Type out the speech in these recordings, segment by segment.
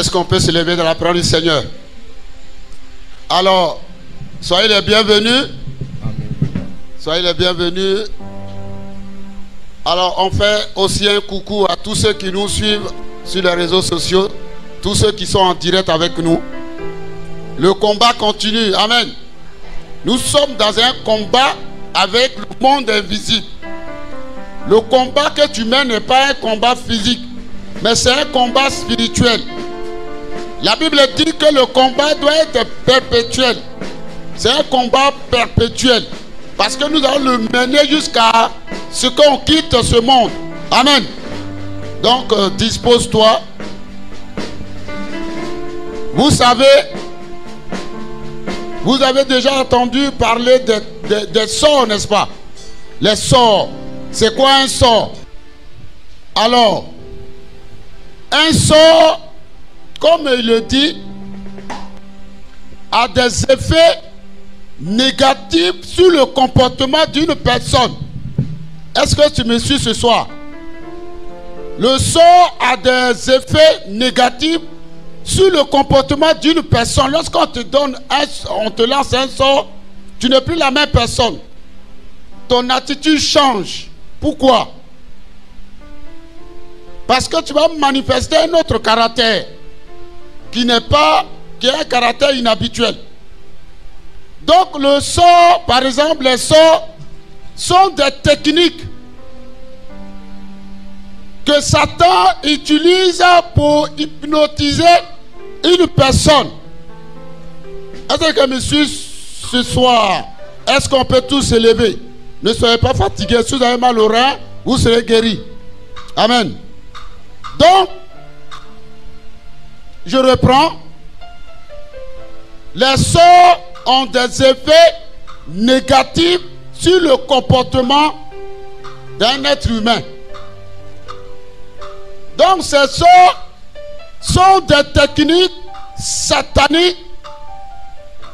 Est-ce qu'on peut se lever dans la parole du Seigneur? Alors, soyez les bienvenus. Soyez les bienvenus. Alors, on fait aussi un coucou à tous ceux qui nous suivent sur les réseaux sociaux, tous ceux qui sont en direct avec nous. Le combat continue. Amen. Nous sommes dans un combat avec le monde invisible. Le combat que tu mènes n'est pas un combat physique, mais c'est un combat spirituel. La Bible dit que le combat doit être perpétuel. C'est un combat perpétuel. Parce que nous allons le mener jusqu'à ce qu'on quitte ce monde. Amen. Donc, dispose-toi. Vous savez, vous avez déjà entendu parler des sorts, n'est-ce pas? Les sorts. C'est quoi un sort? Alors, un sort, comme il le dit, a des effets négatifs sur le comportement d'une personne. Est-ce que tu me suis ce soir? Le sort a des effets négatifs sur le comportement d'une personne. Lorsqu'on te donne on te lance un sort, tu n'es plus la même personne. Ton attitude change. Pourquoi? Parce que tu vas manifester un autre caractère qui est un caractère inhabituel. Donc le sort, par exemple, les sorts sont des techniques que Satan utilise pour hypnotiser une personne. Est-ce que monsieur, ce soir, est-ce qu'on peut tous se lever? Ne soyez pas fatigués. Si vous avez mal au rein, vous serez guéris. Amen. Donc, je reprends. Les sorts ont des effets négatifs sur le comportement d'un être humain. Donc, ces sorts sont des techniques sataniques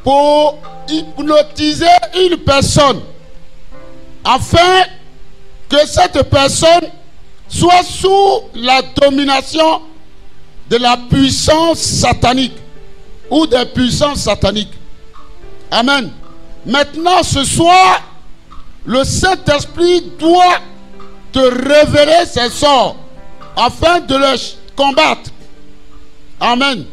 pour hypnotiser une personne, afin que cette personne soit sous la domination de la puissance satanique ou des puissances sataniques. Amen. Maintenant, ce soir, le Saint-Esprit doit te révéler ces sorts afin de les combattre. Amen.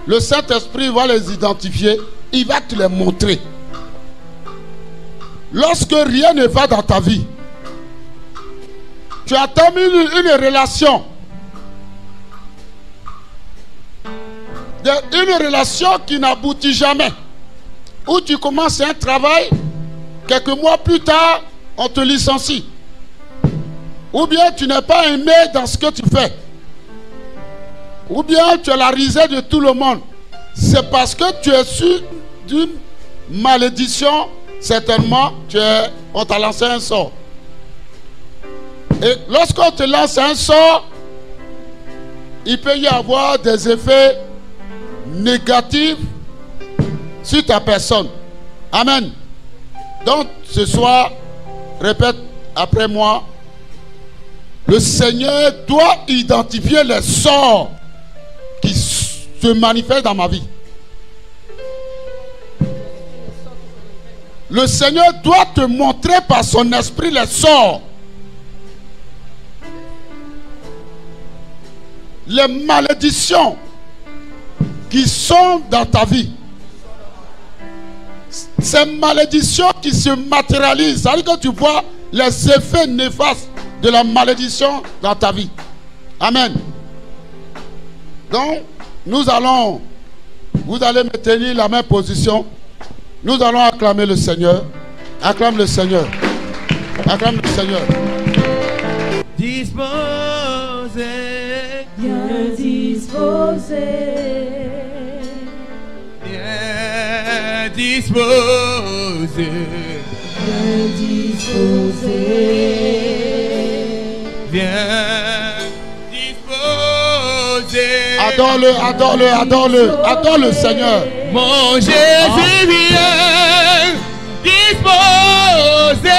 Le Saint-Esprit va les identifier, il va te les montrer. Lorsque rien ne va dans ta vie, tu as terminé une relation. Une relation qui n'aboutit jamais. Ou tu commences un travail, quelques mois plus tard, on te licencie. Ou bien tu n'es pas aimé dans ce que tu fais. Ou bien tu as la risée de tout le monde. C'est parce que tu es su d'une malédiction. Certainement, on t'a lancé un sort. Et lorsqu'on te lance un sort, il peut y avoir des effets négatifs sur ta personne. Amen. Donc, ce soir, répète après moi, le Seigneur doit identifier les sorts qui se manifestent dans ma vie. Le Seigneur doit te montrer par son esprit les sorts, les malédictions qui sont dans ta vie. Ces malédictions qui se matérialisent, c'est-à-dire que tu vois les effets néfastes de la malédiction dans ta vie. Amen. Donc, vous allez me tenir la même position. Nous allons acclamer le Seigneur. Acclame le Seigneur. Acclame le Seigneur. Disposé, bien disposé, bien disposé, bien disposé, bien disposé. Adore-le, adore-le, adore-le, adore le Seigneur. Mon Jésus vient disposé,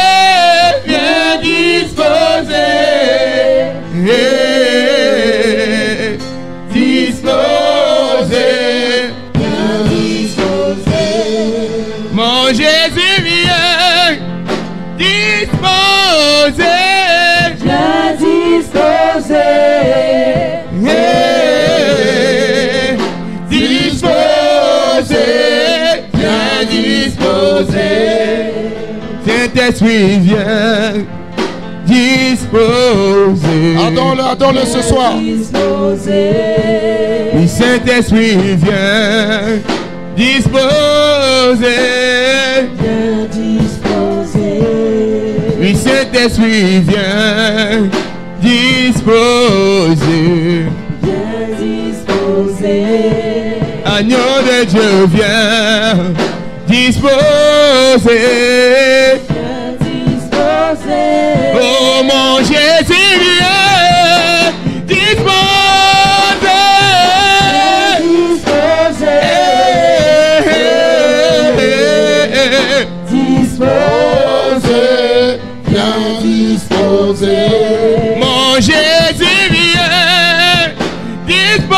bien disposé, disposé. Jésus vient disposer. Viens disposer. Yeah. Disposer. Viens disposer. Saint-Esprit vient disposer. Adore-le ce soir. Disposer. Oui, Saint-Esprit vient disposer. Viens disposer. Oui, Saint-Esprit vient disposer. Viens disposer. Agneau de Dieu vient disposer. Viens disposer. Oh mon Jésus vient disposer. Disposer, bien disposer. Mon Jésus vient disposer.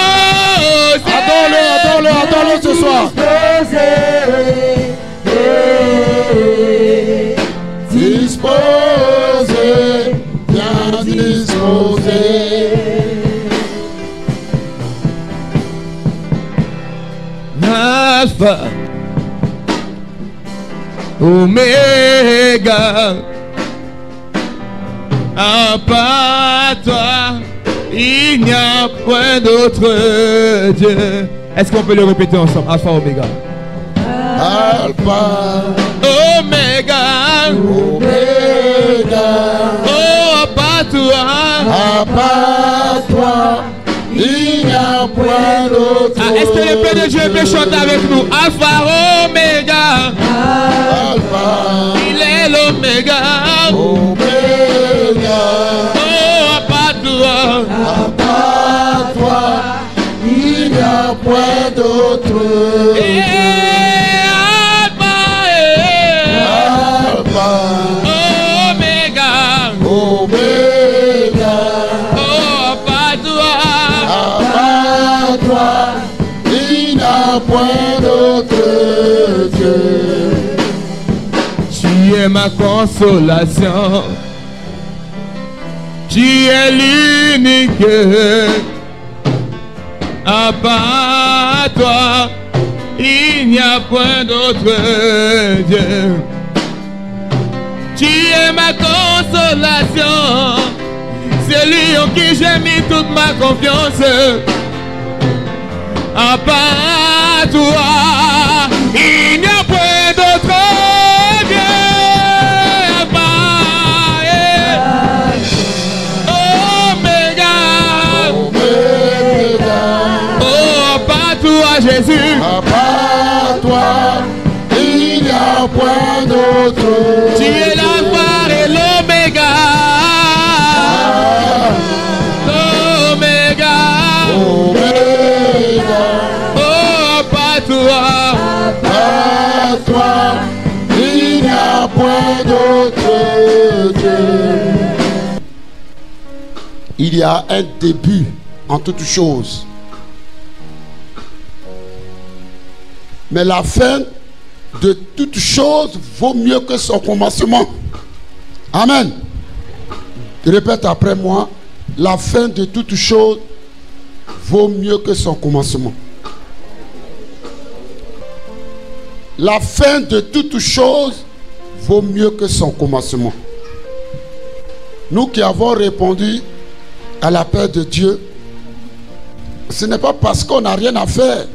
Adore-le ce soir. Disposer, bien disposer. Alpha, Oméga, à part toi, il n'y a point d'autre Dieu. Est-ce qu'on peut le répéter ensemble? Alpha, Oméga. Alpha, Oméga, Oméga, oh, à part toi, à part toi, il n'y a point d'autre. Ah, est-ce que le Père de Dieu peut chanter avec nous? Alpha, Oméga, Alpha, il est l'Oméga, Oméga, oh, à part toi, à part toi, il n'y a point d'autre. Alpha, Oméga, Oméga, oh, à part toi, à part toi, il n'y a point d'autre Dieu. tu es ma consolation, tu es l'unique, à part toi, il n'y a point d'autre Dieu. Tu es ma consolation, celui en qui j'ai mis toute ma confiance. À part toi, il n'y a point d'autre Dieu. À part Oméga, Oméga, oh, à part toi, Jésus. à part toi, il n'y a point d'autre. Tu es l'alpha et l'oméga. L'oméga. Oméga, Oh, pas toi. à part toi, il n'y a point d'autre Dieu. Il y a un début en toutes choses. Mais la fin de toute chose vaut mieux que son commencement. Amen. Répète après moi. La fin de toute chose vaut mieux que son commencement. La fin de toute chose vaut mieux que son commencement. Nous qui avons répondu à l'appel de Dieu, ce n'est pas parce qu'on n'a rien à faire.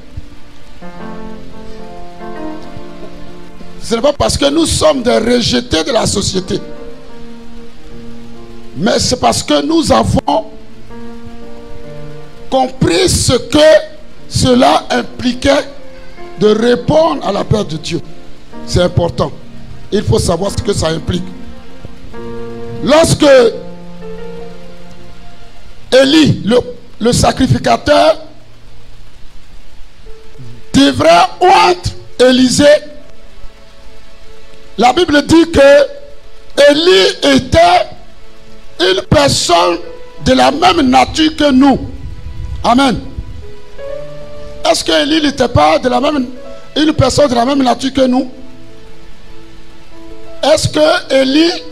Ce n'est pas parce que nous sommes des rejetés de la société. Mais c'est parce que nous avons compris ce que cela impliquait de répondre à l'appel de Dieu. C'est important. Il faut savoir ce que ça implique. Lorsque Élie, le sacrificateur, devrait oindre Élisée, la Bible dit que Élie était une personne de la même nature que nous. Amen. Est-ce que Élie n'était pas une personne de la même nature que nous? Est-ce que Élie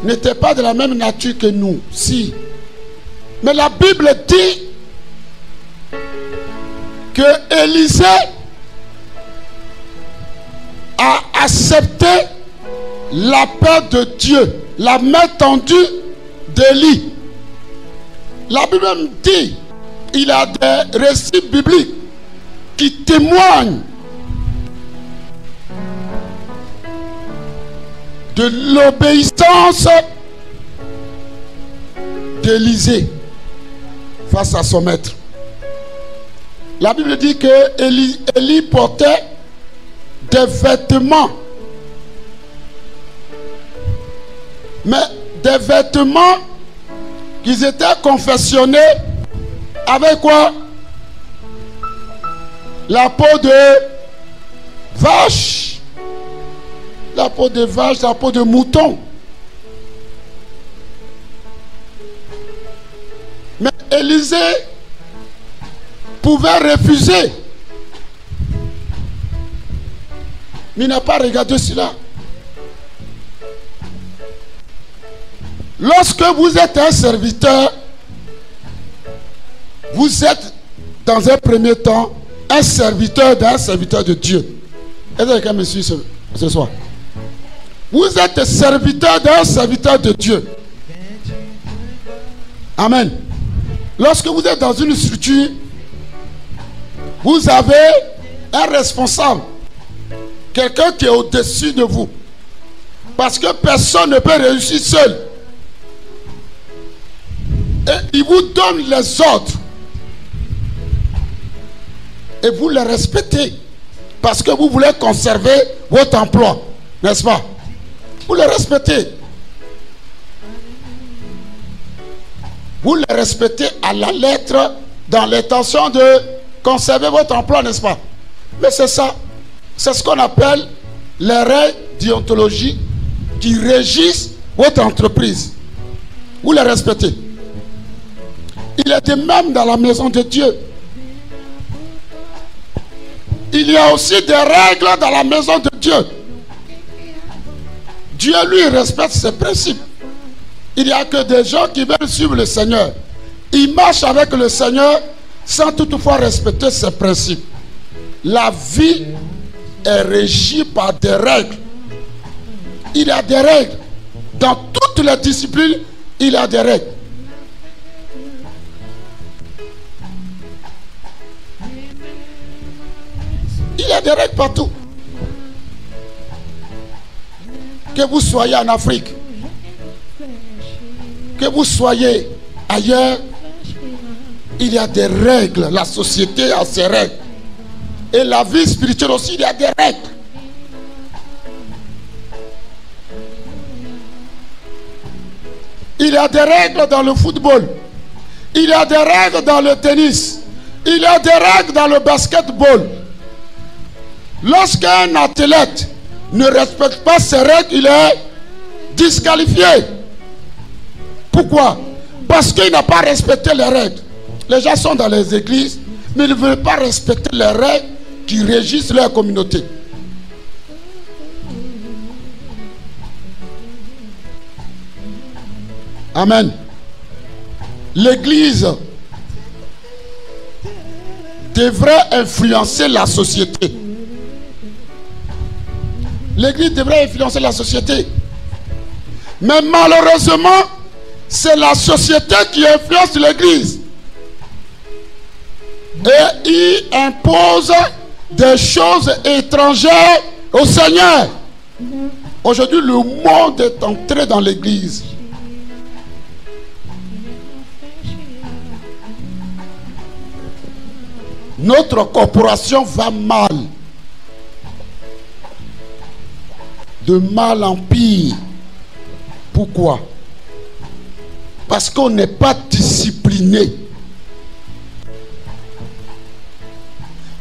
n'était pas de la même nature que nous? Si. Mais la Bible dit que Élisée a accepté l'appel de Dieu, la main tendue d'Élie. La Bible me dit, il y a des récits bibliques qui témoignent de l'obéissance d'Élisée face à son maître. La Bible dit que Élie portait des vêtements, mais des vêtements qui étaient confectionnés avec quoi? La peau de vache, la peau de vache, la peau de mouton. Mais Élisée pouvait refuser. Mais il n'a pas regardé cela. Lorsque vous êtes un serviteur, vous êtes dans un premier temps un serviteur d'un serviteur de Dieu. Est-ce que quelqu'un me suit ce soir? Vous êtes serviteur d'un serviteur de Dieu. Amen. Lorsque vous êtes dans une structure, vous avez un responsable, quelqu'un qui est au-dessus de vous. Parce que personne ne peut réussir seul. Et il vous donne les ordres. Et vous les respectez. Parce que vous voulez conserver votre emploi. N'est-ce pas? Vous les respectez. Vous les respectez à la lettre dans l'intention de conserver votre emploi, n'est-ce pas? Mais c'est ça. C'est ce qu'on appelle les règles déontologiques qui régissent votre entreprise. Vous les respectez. Il est de même dans la maison de Dieu. Il y a aussi des règles dans la maison de Dieu. Dieu, lui, respecte ses principes. Il n'y a que des gens qui veulent suivre le Seigneur. Ils marchent avec le Seigneur sans toutefois respecter ses principes. La vie est régie par des règles. Il y a des règles. Dans toutes les disciplines, il y a des règles. Il y a des règles partout. Que vous soyez en Afrique, que vous soyez ailleurs, il y a des règles. La société a ses règles. Et la vie spirituelle aussi, il y a des règles. Il y a des règles dans le football. Il y a des règles dans le tennis. Il y a des règles dans le basketball. Lorsqu'un athlète ne respecte pas ces règles, il est disqualifié. Pourquoi? Parce qu'il n'a pas respecté les règles. Les gens sont dans les églises, mais ils ne veulent pas respecter les règles qui régissent leur communauté. Amen. L'église devrait influencer la société. L'église devrait influencer la société. Mais malheureusement, c'est la société qui influence l'église. Et il impose des choses étrangères au Seigneur. Aujourd'hui, le monde est entré dans l'église. Notre corporation va mal. De mal en pire. Pourquoi? Parce qu'on n'est pas discipliné.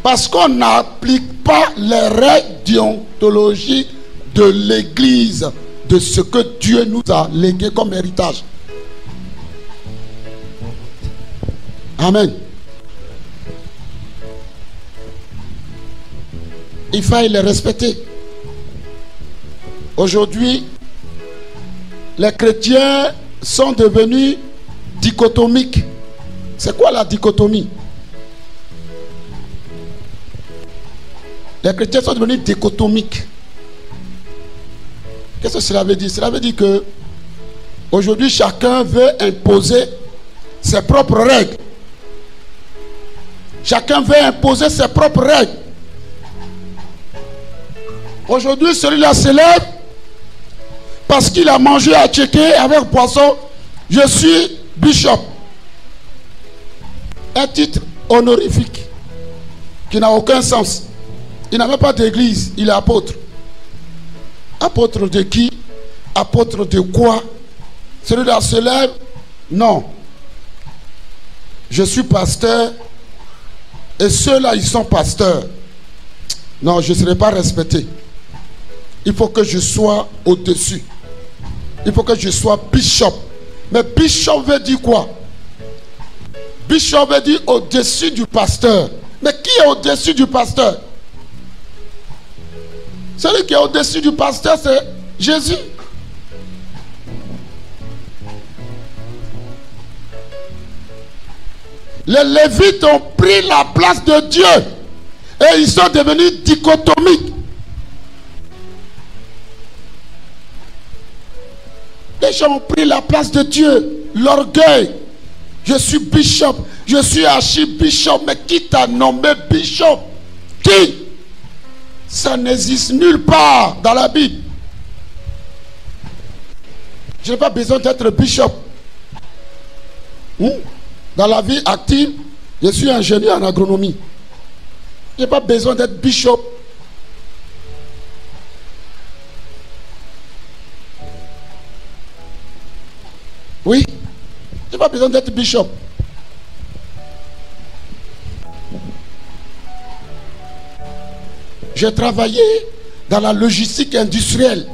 Parce qu'on n'applique pas les règles déontologiques de l'église, de ce que Dieu nous a légué comme héritage. Amen. il faille les respecter. Aujourd'hui, les chrétiens sont devenus dichotomiques. C'est quoi la dichotomie? Les chrétiens sont devenus dichotomiques. Qu'est-ce que cela veut dire? Cela veut dire que aujourd'hui, chacun veut imposer ses propres règles. Chacun veut imposer ses propres règles. Aujourd'hui, celui-là se lève parce qu'il a mangé à checker avec poisson. Je suis bishop. Un titre honorifique qui n'a aucun sens. Il n'a même pas d'église, il est apôtre. Apôtre de qui? Apôtre de quoi? Celui-là se lève? Non. Je suis pasteur et ceux-là, ils sont pasteurs. Non, je ne serai pas respecté. Il faut que je sois au-dessus. Il faut que je sois bishop. Mais bishop veut dire quoi? Bishop veut dire au-dessus du pasteur. Mais qui est au-dessus du pasteur? Celui qui est au-dessus du pasteur, c'est Jésus. Les Lévites ont pris la place de Dieu et ils sont devenus dichotomiques. Les gens ont pris la place de Dieu. L'orgueil. Je suis bishop. Je suis archibishop. Mais qui t'a nommé bishop? Qui? Ça n'existe nulle part dans la Bible. Je n'ai pas besoin d'être bishop. Dans la vie active, je suis ingénieur en agronomie. Je n'ai pas besoin d'être bishop. Oui, je n'ai pas besoin d'être bishop. J'ai travaillé dans la logistique industrielle.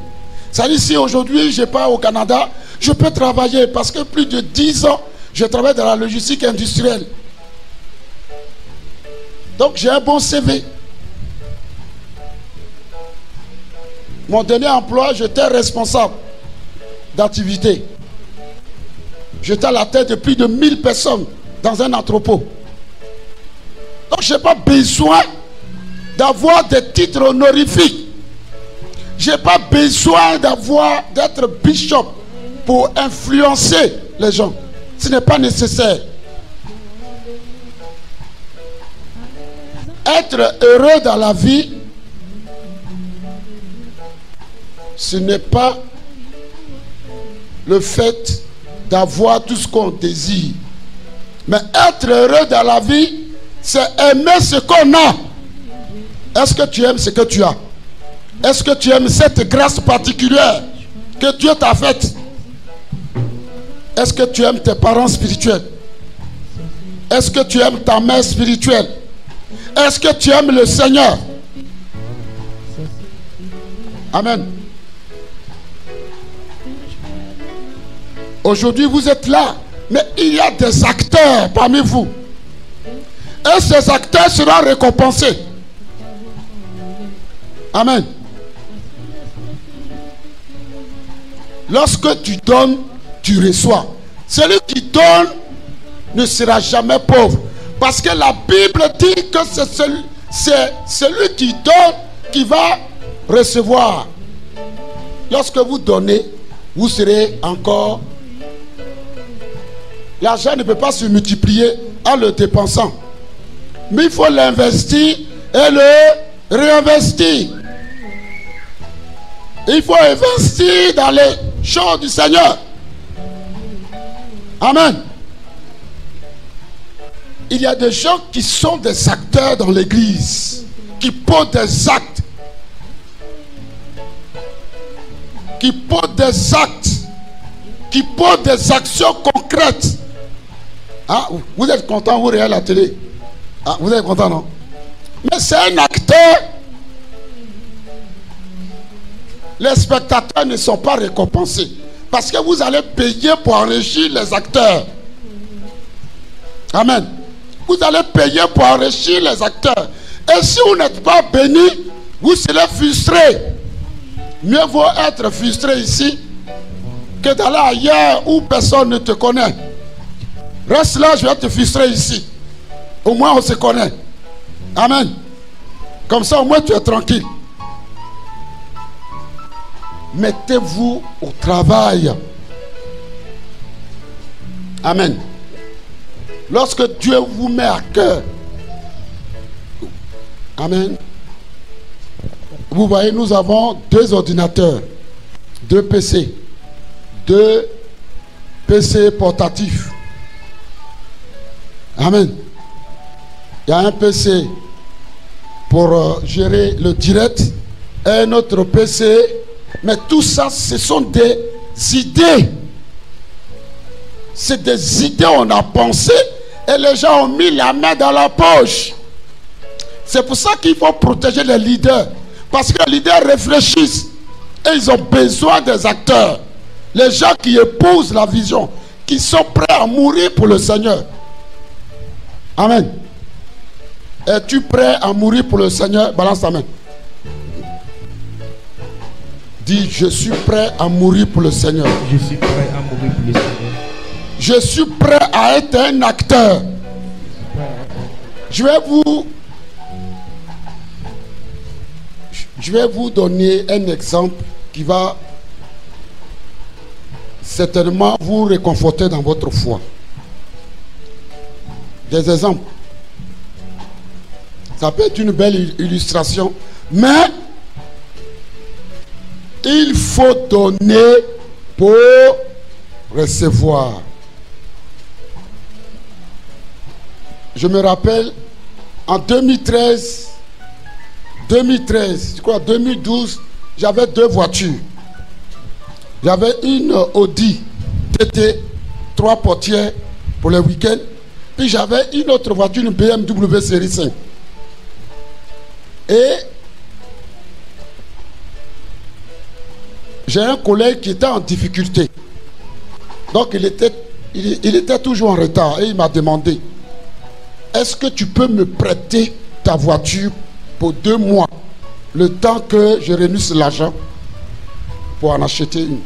Ça dit, si aujourd'hui je pars au Canada, je peux travailler parce que plus de 10 ans, je travaille dans la logistique industrielle. Donc j'ai un bon CV. Mon dernier emploi, j'étais responsable d'activité. J'étais à la tête de plus de 1000 personnes dans un entrepôt. Donc je n'ai pas besoin d'avoir des titres honorifiques. Je n'ai pas besoin d'être bishop pour influencer les gens. Ce n'est pas nécessaire. Être heureux dans la vie, ce n'est pas le fait d'avoir tout ce qu'on désire. Mais être heureux dans la vie, c'est aimer ce qu'on a. Est-ce que tu aimes ce que tu as? Est-ce que tu aimes cette grâce particulière que Dieu t'a faite? Est-ce que tu aimes tes parents spirituels? Est-ce que tu aimes ta mère spirituelle? Est-ce que tu aimes le Seigneur? Amen. Aujourd'hui, vous êtes là, mais il y a des acteurs parmi vous. Et ces acteurs seront récompensés. Amen. Lorsque tu donnes, tu reçois. Celui qui donne ne sera jamais pauvre. Parce que la Bible dit que c'est celui qui donne qui va recevoir. Lorsque vous donnez, vous serez encore... L'argent ne peut pas se multiplier en le dépensant. Mais il faut l'investir et le réinvestir. Il faut investir dans les choses du Seigneur. Amen. Il y a des gens qui sont des acteurs dans l'église, qui posent des actes, qui posent des actes, qui posent des actions concrètes. Ah, vous êtes content, vous regardez la télé. Ah, vous êtes content, non? Mais c'est un acteur. Les spectateurs ne sont pas récompensés. Parce que vous allez payer pour enrichir les acteurs. Amen. Vous allez payer pour enrichir les acteurs. Et si vous n'êtes pas béni, Vous serez frustré. Mieux vaut être frustré ici que d'aller ailleurs où personne ne te connaît. Reste là, je vais te frustrer ici. Au moins on se connaît. Amen. Comme ça au moins tu es tranquille. Mettez-vous au travail. Amen. Lorsque Dieu vous met à cœur. Amen. Vous voyez, nous avons 2 ordinateurs, 2 PC, 2 PC portatifs. Amen. Il y a un PC pour gérer le direct, un autre PC. Mais tout ça, ce sont des idées. C'est des idées, on a pensé et les gens ont mis la main dans la poche. C'est pour ça qu'il faut protéger les leaders. Parce que les leaders réfléchissent et ils ont besoin des acteurs. Les gens qui épousent la vision, qui sont prêts à mourir pour le Seigneur. Amen. Es-tu prêt à mourir pour le Seigneur? Balance ta main. Dis, je suis prêt à mourir pour le Seigneur. Je suis prêt à mourir pour le Seigneur. Je suis prêt à être un acteur. Je vais vous donner un exemple qui va certainement vous réconforter dans votre foi. Des exemples. Ça peut être une belle illustration, mais il faut donner pour recevoir. Je me rappelle, en 2013, je crois 2012, j'avais 2 voitures. J'avais une Audi TT, 3 portières pour le week-end. Puis j'avais une autre voiture, une BMW série 5. Et j'ai un collègue qui était en difficulté. Donc il était toujours en retard. Et il m'a demandé, est-ce que tu peux me prêter ta voiture pour 2 mois, le temps que je réunisse l'argent pour en acheter une?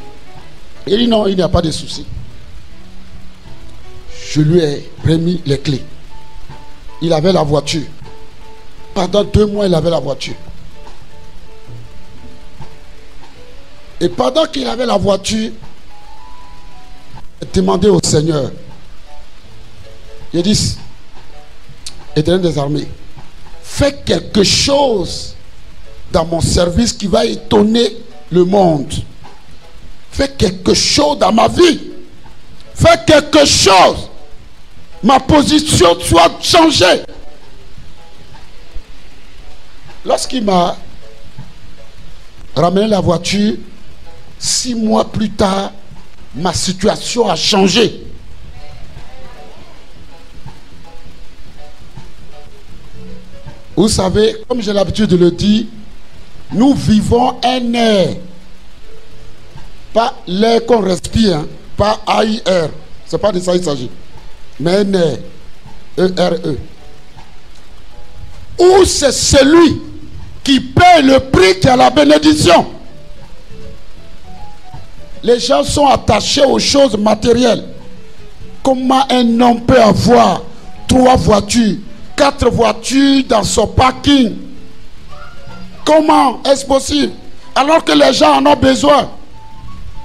Il dit non, il n'y a pas de souci. Je lui ai remis les clés. Il avait la voiture. Pendant 2 mois, il avait la voiture. Et pendant qu'il avait la voiture, il demandait au Seigneur. Il dit, Éternel des armées, fais quelque chose dans mon service qui va étonner le monde. Fais quelque chose dans ma vie. Fais quelque chose. Ma position soit changée. Lorsqu'il m'a ramené la voiture, 6 mois plus tard, ma situation a changé. Vous savez, comme j'ai l'habitude de le dire, nous vivons un air. Pas l'air qu'on respire, hein, pas AIR. Ce n'est pas de ça qu'il s'agit. Mais un air. ERE. Où c'est celui qui paie le prix qui a la bénédiction. Les gens sont attachés aux choses matérielles. Comment un homme peut avoir 3 voitures, 4 voitures dans son parking? Comment est-ce possible? Alors que les gens en ont besoin.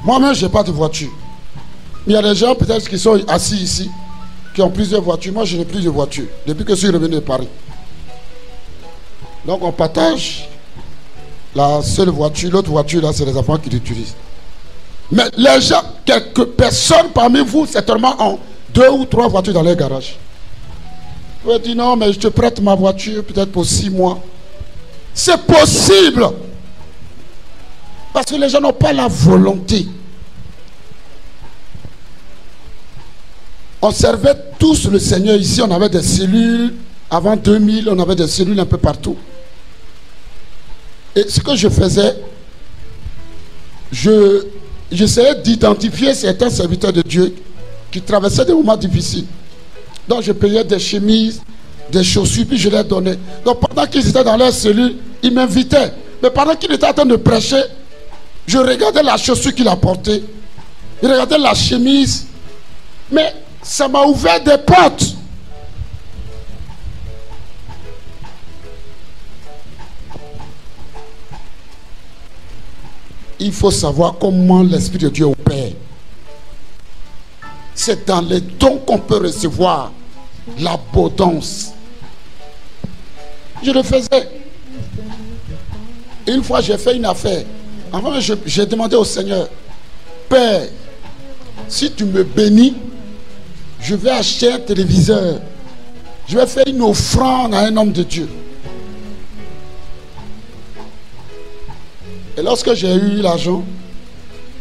Moi-même, je n'ai pas de voiture. Il y a des gens peut-être qui sont assis ici, qui ont plusieurs voitures. Moi, je n'ai plus de voiture depuis que je suis revenu de Paris. Donc, on partage la seule voiture. L'autre voiture, là, c'est les enfants qui l'utilisent. Mais les gens, quelques personnes parmi vous, certainement, ont 2 ou 3 voitures dans leur garage. Vous pouvez dire non, mais je te prête ma voiture peut-être pour 6 mois. C'est possible. Parce que les gens n'ont pas la volonté. On servait tous le Seigneur ici. On avait des cellules. Avant 2000, on avait des cellules un peu partout. Et ce que je faisais, j'essayais d'identifier certains serviteurs de Dieu qui traversaient des moments difficiles. Donc je payais des chemises, des chaussures, puis je les donnais. Donc pendant qu'ils étaient dans leur cellule, il m'invitait. Mais pendant qu'il était en train de prêcher, je regardais la chaussure qu'il a portée. Je regardais la chemise. Mais ça m'a ouvert des portes. Il faut savoir comment l'Esprit de Dieu opère. C'est dans les dons qu'on peut recevoir l'abondance. Je le faisais. Une fois, j'ai fait une affaire. Avant, j'ai demandé au Seigneur, Père, si tu me bénis, je vais acheter un téléviseur. Je vais faire une offrande à un homme de Dieu. Et lorsque j'ai eu l'argent,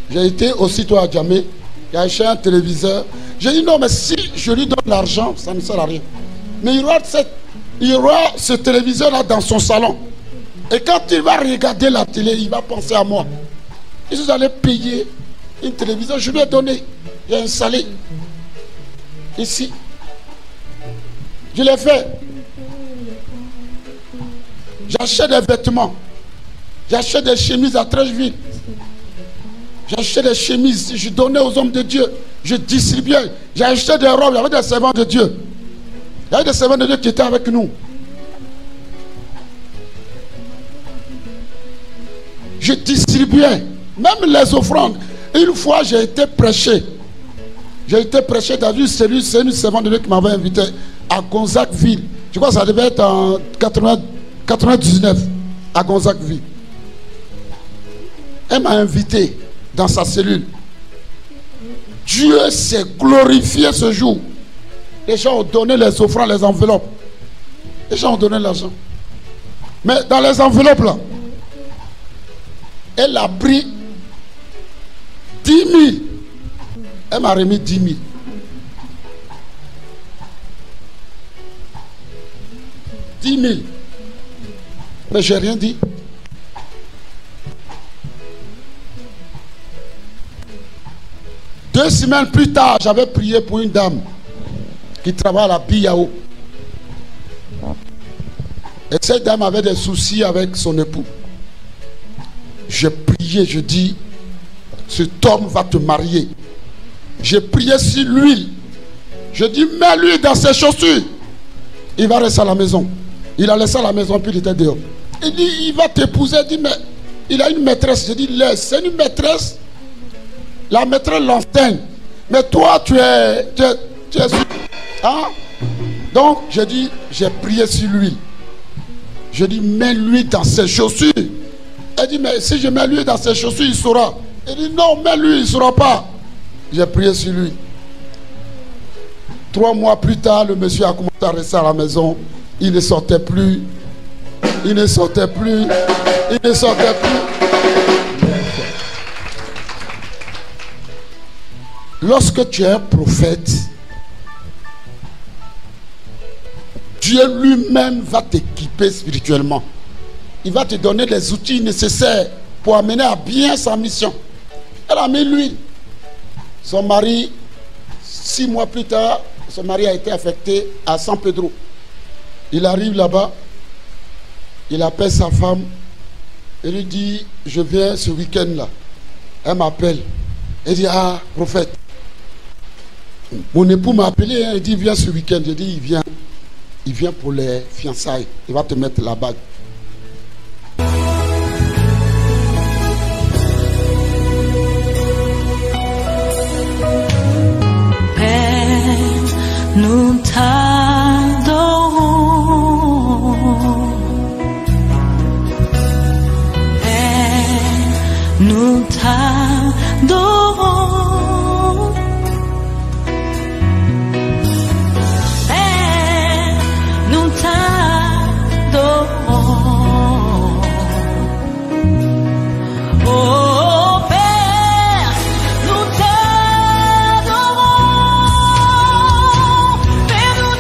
j'ai été aussitôt à Djamé, j'ai acheté un téléviseur. J'ai dit non, mais si je lui donne l'argent, ça ne sert à rien. Mais il y aura ce téléviseur-là dans son salon. Et quand il va regarder la télé, il va penser à moi. Et si vous allez payer une télévision, je lui ai donné. J'ai installé. Ici. Je l'ai fait. J'achète des vêtements. J'achète des chemises à Trècheville. J'achetais des chemises. Je donnais aux hommes de Dieu. Je distribuais. J'ai acheté des robes. Il y avait des servants de Dieu. Il y avait des servants de Dieu qui étaient avec nous. Je distribuais. Même les offrandes. Une fois, j'ai été prêché. J'ai été prêché dans une cellule. C'est une servante de Dieu qui m'avait invité à Gonzagueville. Je crois que ça devait être en 99 à Gonzagueville. Elle m'a invité dans sa cellule. Dieu s'est glorifié ce jour. Les gens ont donné les offrandes, les enveloppes. Les gens ont donné l'argent. Mais dans les enveloppes là, elle a pris 10 000. Elle m'a remis 10 000. Mais j'ai rien dit. Deux semaines plus tard, j'avais prié pour une dame qui travaille à la Biyao. Et cette dame avait des soucis avec son époux. J'ai prié, je dis, cet homme va te marier. J'ai prié sur l'huile. Je dis, mets l'huile dans ses chaussures. Il va rester à la maison. Il a laissé à la maison, puis il était dehors. Il dit, il va t'épouser. Il dit, mais il a une maîtresse. Je dis, laisse, c'est une maîtresse. La maîtresse l'enseigne. Mais toi, tu es hein? Donc, j'ai dit, j'ai prié sur l'huile. Je dis, mets l'huile dans ses chaussures. Elle dit, mais si je mets l'huile dans ses chaussures, il saura. Il dit, non, mets-lui, il ne saura pas. J'ai prié sur lui. 3 mois plus tard, le monsieur a commencé à rester à la maison. Il ne sortait plus. Il ne sortait plus. Il ne sortait plus. Lorsque tu es un prophète, Dieu lui-même va t'équiper spirituellement. Il va te donner les outils nécessaires pour amener à bien sa mission. Elle a mis l'huile. Son mari, 6 mois plus tard, son mari a été affecté à San Pedro. Il arrive là-bas, il appelle sa femme, et lui dit, je viens ce week-end-là. Elle m'appelle. Elle dit, ah, prophète. Mon époux m'a appelé, hein, il dit, viens ce week-end. Je dis, il vient pour les fiançailles. Il va te mettre la bague. Nous t'adorons, Père, nous t'adorons, Père, nous t'adorons, oh Père, nous t'adorons. Père, nous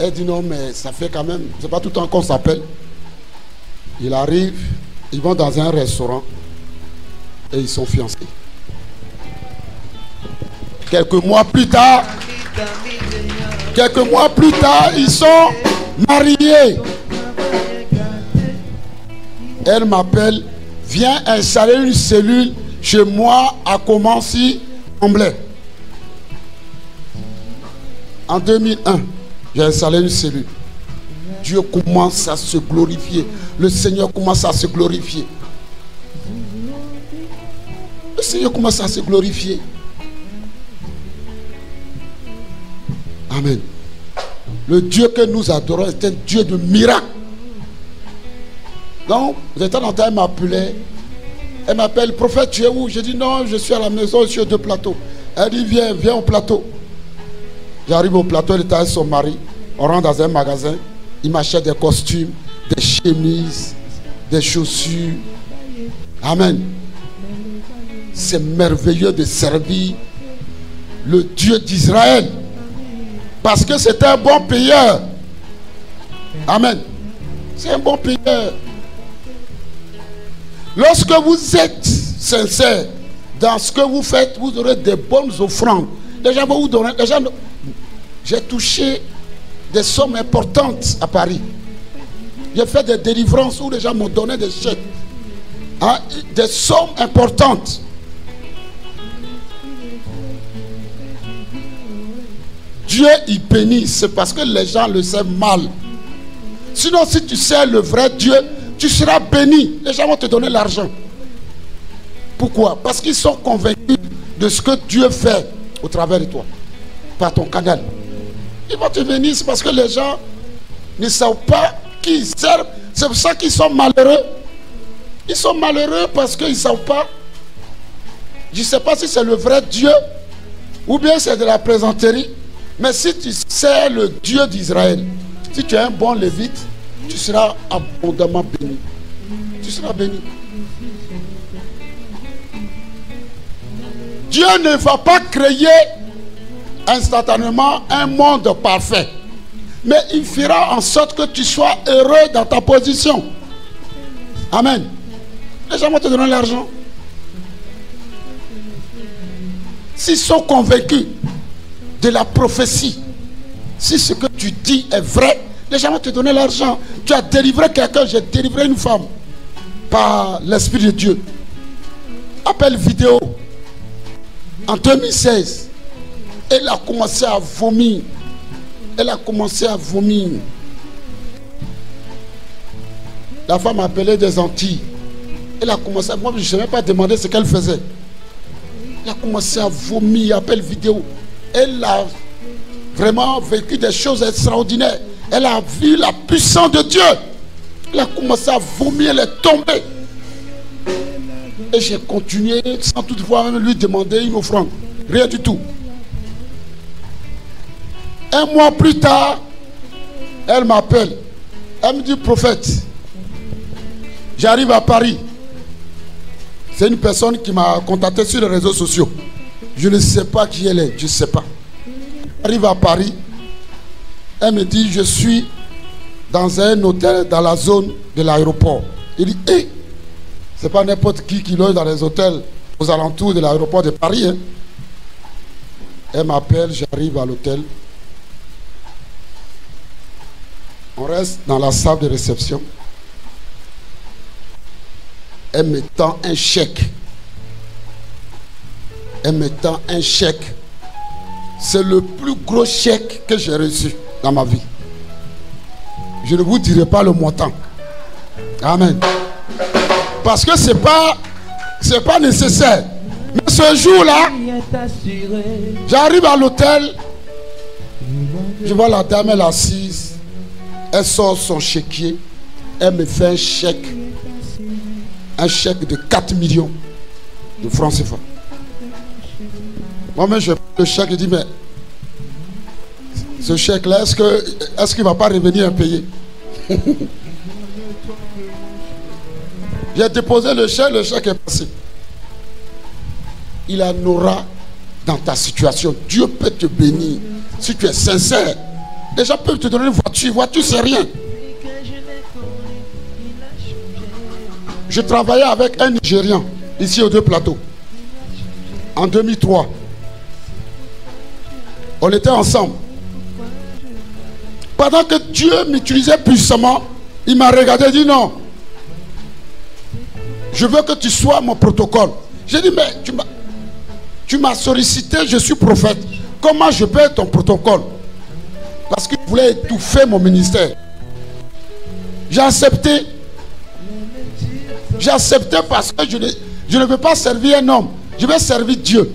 Elle dit non, mais ça fait quand même, c'est pas tout le temps qu'on s'appelle. Il arrive, ils vont dans un restaurant et ils sont fiancés. Quelques mois plus tard, ils sont mariés. Elle m'appelle, viens installer une cellule chez moi à Commency, Amblay. En 2001, j'ai installé une cellule. Dieu commence à se glorifier. Le Seigneur commence à se glorifier. Le Seigneur commence à se glorifier. Amen. Le Dieu que nous adorons est un Dieu de miracles. Donc, de temps en temps, elle m'appelait. Elle m'appelle, prophète, tu es où? Je dis non, je suis à la maison, je suis aux 2 plateaux. Elle dit, viens au plateau. J'arrive au plateau, elle était avec son mari. On rentre dans un magasin. Il m'achète des costumes, des chemises, des chaussures. Amen. C'est merveilleux de servir le Dieu d'Israël. Parce que c'est un bon payeur. Amen. C'est un bon payeur. Lorsque vous êtes sincère dans ce que vous faites, vous aurez des bonnes offrandes. Les gens vont vous donner. J'ai touché des sommes importantes à Paris. J'ai fait des délivrances où les gens m'ont donné des chèques. Hein, des sommes importantes. Dieu y bénit, c'est parce que les gens le savent mal. Sinon, si tu sais le vrai Dieu, tu seras béni. Les gens vont te donner l'argent. Pourquoi? Parce qu'ils sont convaincus de ce que Dieu fait au travers de toi, par ton canal. Ils vont te bénir, c'est parce que les gens ne savent pas qui ils servent. C'est pour ça qu'ils sont malheureux. Ils sont malheureux parce qu'ils ne savent pas. Je ne sais pas si c'est le vrai Dieu ou bien c'est de la plaisanterie. Mais si tu sais le Dieu d'Israël, si tu es un bon lévite, tu seras abondamment béni. Tu seras béni. Dieu ne va pas créer instantanément un monde parfait. Mais il fera en sorte que tu sois heureux dans ta position. Amen. Les gens vont te donner l'argent. S'ils sont convaincus de la prophétie, si ce que tu dis est vrai, les gens vont te donner l'argent. Tu as délivré quelqu'un, j'ai délivré une femme par l'Esprit de Dieu. Appel vidéo. En 2016, elle a commencé à vomir. Elle a commencé à vomir. La femme appelait des Antilles. Elle a commencé à... Moi, je ne savais pas demander ce qu'elle faisait. Elle a commencé à vomir, appel vidéo. Elle a vraiment vécu des choses extraordinaires. Elle a vu la puissance de Dieu. Elle a commencé à vomir, elle est tombée. Et j'ai continué sans toutefois même lui demander une offrande. Rien du tout. Un mois plus tard, elle m'appelle. Elle me dit, prophète, j'arrive à Paris. C'est une personne qui m'a contacté sur les réseaux sociaux. Je ne sais pas qui elle est, je ne sais pas. J'arrive à Paris. Elle me dit, je suis dans un hôtel dans la zone de l'aéroport. Il dit, hé, c'est pas n'importe qui loge dans les hôtels aux alentours de l'aéroport de Paris. Hein. Elle m'appelle, j'arrive à l'hôtel. On reste dans la salle de réception. Elle me tend un chèque. Elle me tend un chèque. C'est le plus gros chèque que j'ai reçu dans ma vie. Je ne vous dirai pas le montant. Amen. Parce que c'est pas nécessaire. Mais ce jour-là, j'arrive à l'hôtel. Je vois la dame, elle est assise. Elle sort son chéquier. Elle me fait un chèque. Un chèque de 4 millions de francs CFA. Moi-même, je prends le chèque et dis, mais ce chèque-là, est-ce qu'il ne va pas revenir à payer? J'ai déposé le chèque est passé. Il en aura dans ta situation. Dieu peut te bénir si tu es sincère. Les gens peuvent te donner une voiture. Voiture, c'est rien. Je travaillais avec un Nigérian, ici aux Deux Plateaux, en 2003. On était ensemble. Pendant que Dieu m'utilisait puissamment, il m'a regardé et dit non. Je veux que tu sois mon protocole. J'ai dit, mais tu m'as sollicité, je suis prophète. Comment je peux être ton protocole? Parce qu'il voulait étouffer mon ministère. J'ai accepté. J'ai accepté parce que je ne veux pas servir un homme. Je vais servir Dieu.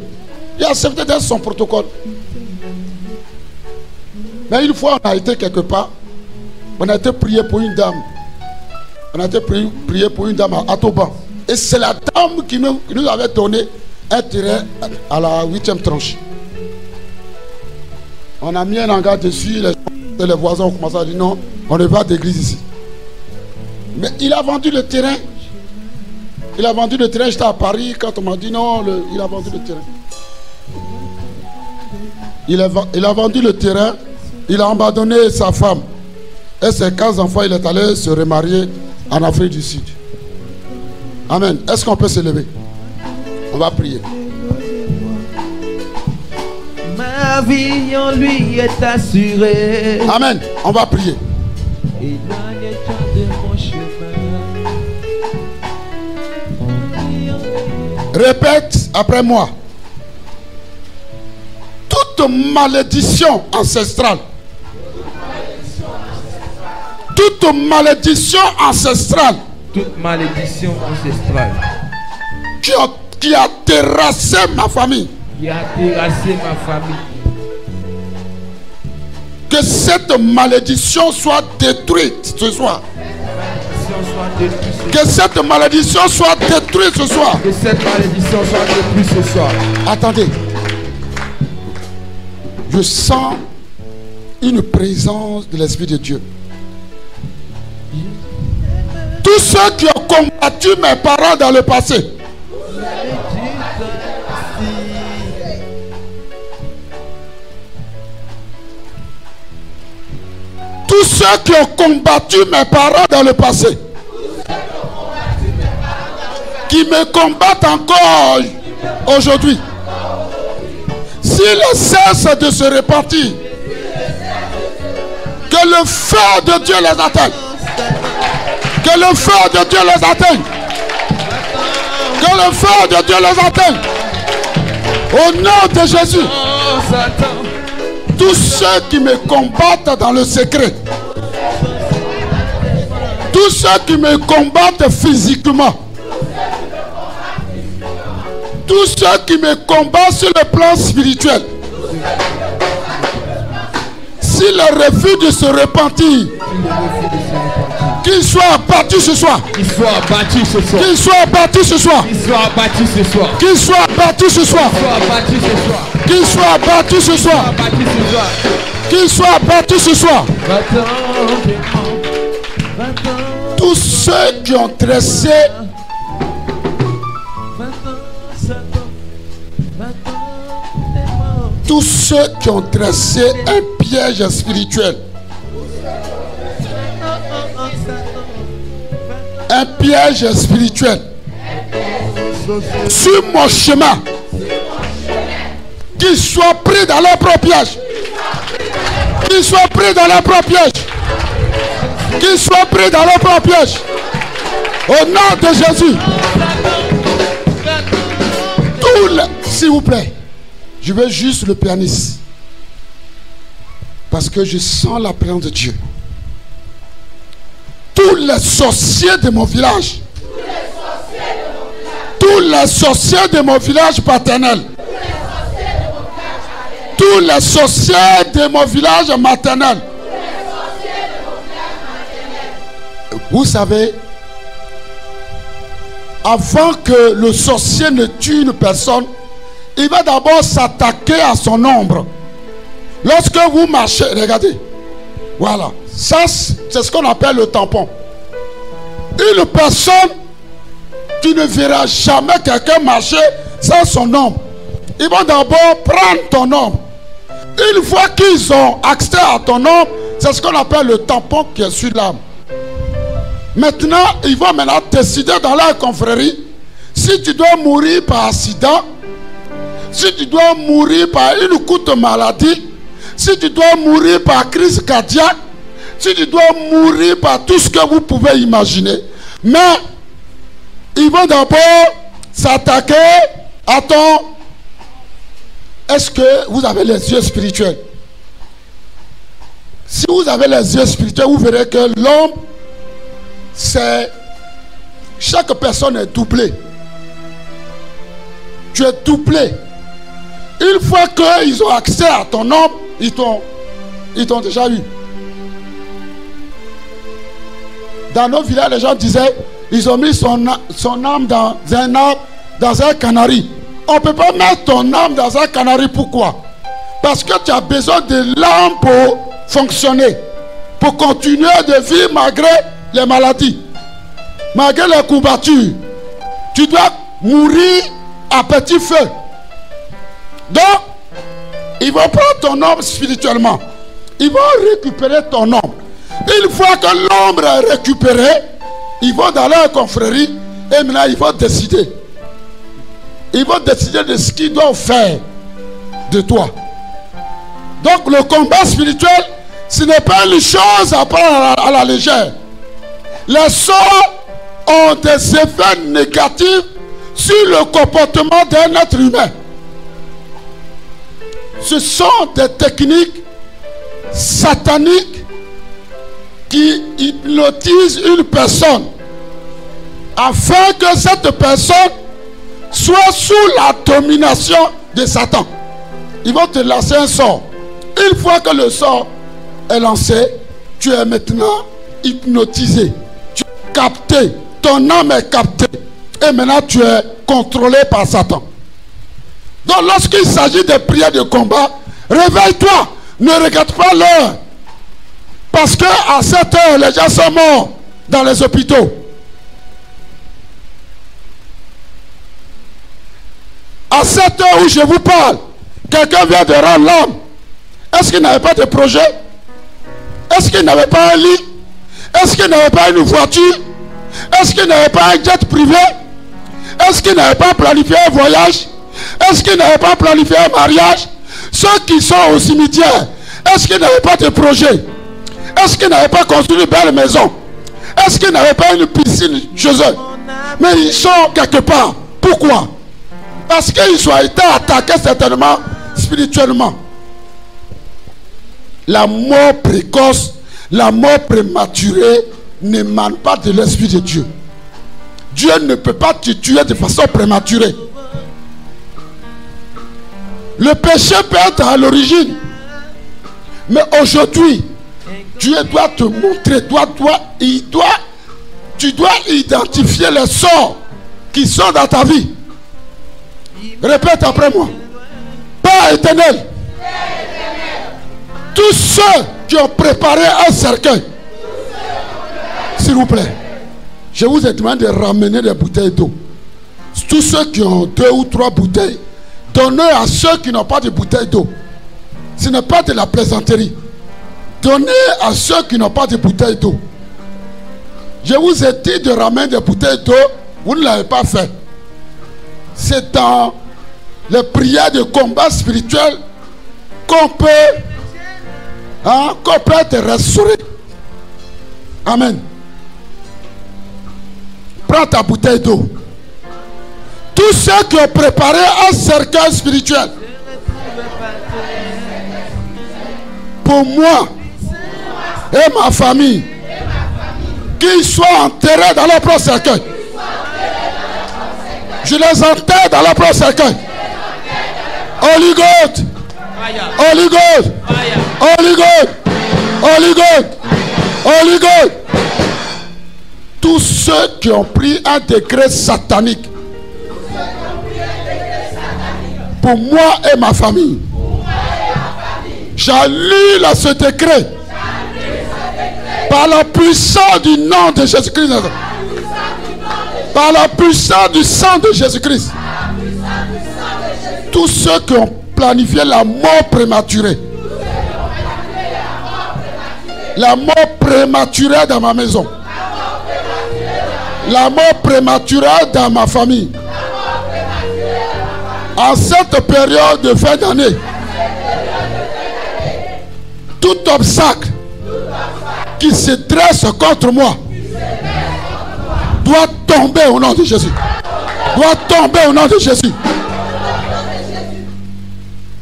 J'ai accepté d'être son protocole. Mais une fois, on a été quelque part. On a été prié pour une dame. On a été prié pour une dame à Toban. Et c'est la dame qui nous avait donné un terrain à la 8e tranche. On a mis un hangar dessus. Les voisins ont commencé à dire non, on ne va pas d'église ici. Mais il a vendu le terrain. Il a vendu le terrain. J'étais à Paris quand on m'a dit non, il a vendu le terrain. Il a vendu le terrain. Il a abandonné sa femme. Et ses 15 enfants, il est allé se remarier en Afrique du Sud. Amen. Est-ce qu'on peut se lever? On va prier. Ma vie en lui est assurée. Amen. On va prier. Éloigne-toi de mon chemin. Répète après moi. Toute malédiction ancestrale. Toute malédiction ancestrale. Toute malédiction ancestrale Qui a terrassé ma famille. qui a terrassé ma famille. Que cette malédiction soit détruite ce soir. Que cette malédiction soit détruite ce soir. Que cette malédiction soit détruite ce soir. Attendez. Je sens une présence de l'Esprit de Dieu. Tous ceux qui ont combattu mes parents dans le passé, tous ceux qui ont combattu mes parents dans le passé, qui me combattent encore aujourd'hui, s'ils cessent de se repentir, que le feu de Dieu les atteigne. Que le feu de Dieu les atteigne. Que le feu de Dieu les atteigne. Au nom de Jésus. Tous ceux qui me combattent dans le secret, tous ceux qui me combattent physiquement, tous ceux qui me combattent sur le plan spirituel, s'ils refusent de se repentir, qu'ils soient abattus ce soir. Qu'ils soient abattus ce soir. Qu'ils soient abattus ce soir. Qu'ils soient abattus ce soir. Qu'ils soient abattus ce soir. Qu'ils soient abattus ce soir. Qu'ils soient abattus ce soir. Qu'ils soient abattus ce soir. Tous ceux qui ont tressé tous ceux qui ont tressé un piège spirituel, un piège spirituel sur mon chemin, qu'ils soient pris dans leur propre piège, qu'ils soient pris dans leur propre piège, qu'ils soient pris dans leur propre piège, au nom de Jésus. S'il vous plaît, je veux juste le pianiste, parce que je sens la présence de Dieu. Tous les sorciers de mon village, tous les sorciers de mon village paternel, tous les sorciers de mon village maternel. Vous savez, avant que le sorcier ne tue une personne, il va d'abord s'attaquer à son ombre. Lorsque vous marchez, regardez, voilà, ça c'est ce qu'on appelle le tampon. Une personne, tu ne verras jamais quelqu'un marcher sans son ombre. Ils vont d'abord prendre ton ombre. Une fois qu'ils ont accès à ton âme, c'est ce qu'on appelle le tampon qui est sur l'âme. Maintenant, ils vont maintenant décider dans leur confrérie si tu dois mourir par accident, si tu dois mourir par une courte maladie, si tu dois mourir par crise cardiaque, si tu dois mourir par tout ce que vous pouvez imaginer. Mais ils vont d'abord s'attaquer à ton... Est-ce que vous avez les yeux spirituels? Si vous avez les yeux spirituels, vous verrez que l'homme, c'est... Chaque personne est doublée. Tu es doublé. Une fois qu'ils ont accès à ton âme, ils t'ont déjà eu. Dans nos villages, les gens disaient, ils ont mis son âme dans un arbre, dans un canari. On ne peut pas mettre ton âme dans un canari. Pourquoi? Parce que tu as besoin de l'âme pour fonctionner, pour continuer de vivre malgré les maladies, malgré les courbatures. Tu dois mourir à petit feu. Donc, ils vont prendre ton âme spirituellement. Ils vont récupérer ton âme. Une fois que l'ombre est récupérée, ils vont dans leur confrérie et maintenant ils vont décider. Ils vont décider de ce qu'ils doivent faire de toi. Donc le combat spirituel, ce n'est pas une chose à prendre à la légère. Les sorts ont des effets négatifs sur le comportement d'un être humain. Ce sont des techniques sataniques qui hypnotisent une personne afin que cette personne soit sous la domination de Satan. Ils vont te lancer un sort. Une fois que le sort est lancé, tu es maintenant hypnotisé. Tu es capté. Ton âme est captée. Et maintenant tu es contrôlé par Satan. Donc lorsqu'il s'agit de prières de combat, réveille-toi. Ne regarde pas l'heure. Parce qu'à cette heure, les gens sont morts dans les hôpitaux. À cette heure où je vous parle, quelqu'un vient de rendre l'âme. Est-ce qu'il n'avait pas de projet? Est-ce qu'il n'avait pas un lit? Est-ce qu'il n'avait pas une voiture? Est-ce qu'il n'avait pas un jet privé? Est-ce qu'il n'avait pas planifié un voyage? Est-ce qu'il n'avait pas planifié un mariage? Ceux qui sont au cimetière, est-ce qu'ils n'avaient pas de projet? Est-ce qu'ils n'avaient pas construit une belle maison? Est-ce qu'ils n'avaient pas une piscine chez eux? Mais ils sont quelque part. Pourquoi? Parce qu'ils ont été attaqués certainement spirituellement. La mort précoce, la mort prématurée n'émane pas de l'Esprit de Dieu. Dieu ne peut pas te tuer de façon prématurée. Le péché peut être à l'origine. Mais aujourd'hui, Dieu doit te montrer, tu dois identifier les sorts qui sont dans ta vie. Répète après moi. Père éternel, tous ceux qui ont préparé un cercueil, s'il vous plaît, je vous ai demandé de ramener des bouteilles d'eau. Tous ceux qui ont 2 ou 3 bouteilles, donnez à ceux qui n'ont pas de bouteilles d'eau. Ce n'est pas de la plaisanterie. Donnez à ceux qui n'ont pas de bouteilles d'eau. Je vous ai dit de ramener des bouteilles d'eau, vous ne l'avez pas fait. C'est dans les prières de combat spirituel qu'on peut être restauré. Amen. Prends ta bouteille d'eau. Tous ceux qui ont préparé un cercueil spirituel pour moi et ma famille, qu'ils soient enterrés dans leur propre cercueil. Je les enterre dans leur propre cercueil. Holy God, Holy God, Holy God, Holy God, Holy God. Tous ceux qui ont pris un décret satanique pour moi et ma famille, j'annule ce décret par la puissance du nom de Jésus-Christ, par la puissance du sang de Jésus-Christ. Tous ceux qui ont planifié la mort prématurée. La mort prématurée dans ma maison. La mort prématurée dans ma famille. En cette période de fin d'année, tout obstacle qui se dresse contre moi doit tomber au nom de Jésus. Doit tomber au nom de Jésus.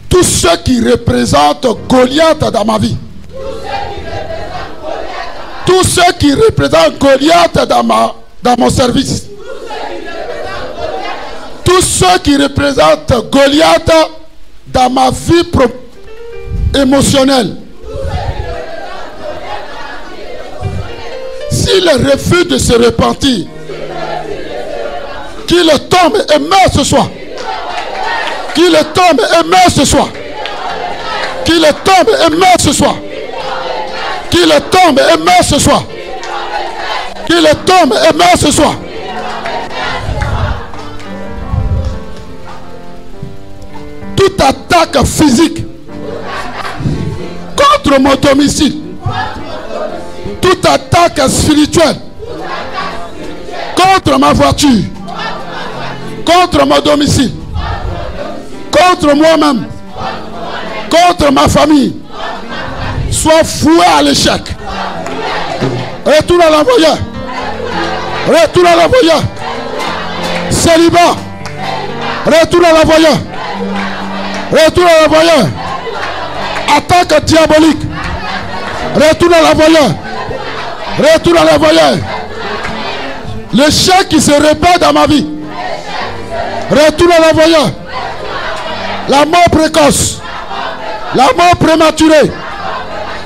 Tout ce qui représente Goliath dans ma vie, tout ce qui représente Goliath dans mon service, tout ce qui représente Goliath dans ma vie émotionnelle, s'il refuse de se repentir, qu'il tombe et meurt ce soir. Qu'il tombe et meurt ce soir. Qu'il tombe et meurt ce soir. Qu'il tombe et meurt ce soir. Qu'il tombe et meurt ce soir. Toute attaque physique contre mon domicile, toute attaque spirituelle contre ma voiture, contre mon domicile, contre moi-même, contre ma famille, soit foué à l'échec. Retourne à l'envoyeur. Retourne à l'envoyeur. Célibat. Retourne à l'envoyeur. Retourne à l'envoyeur. Attaque diabolique. Retourne à l'envoyeur. Retourne à l'envoyeur. L'échec qui se répète dans ma vie. Retourne à l'envoyeur. La mort précoce. La mort prématurée.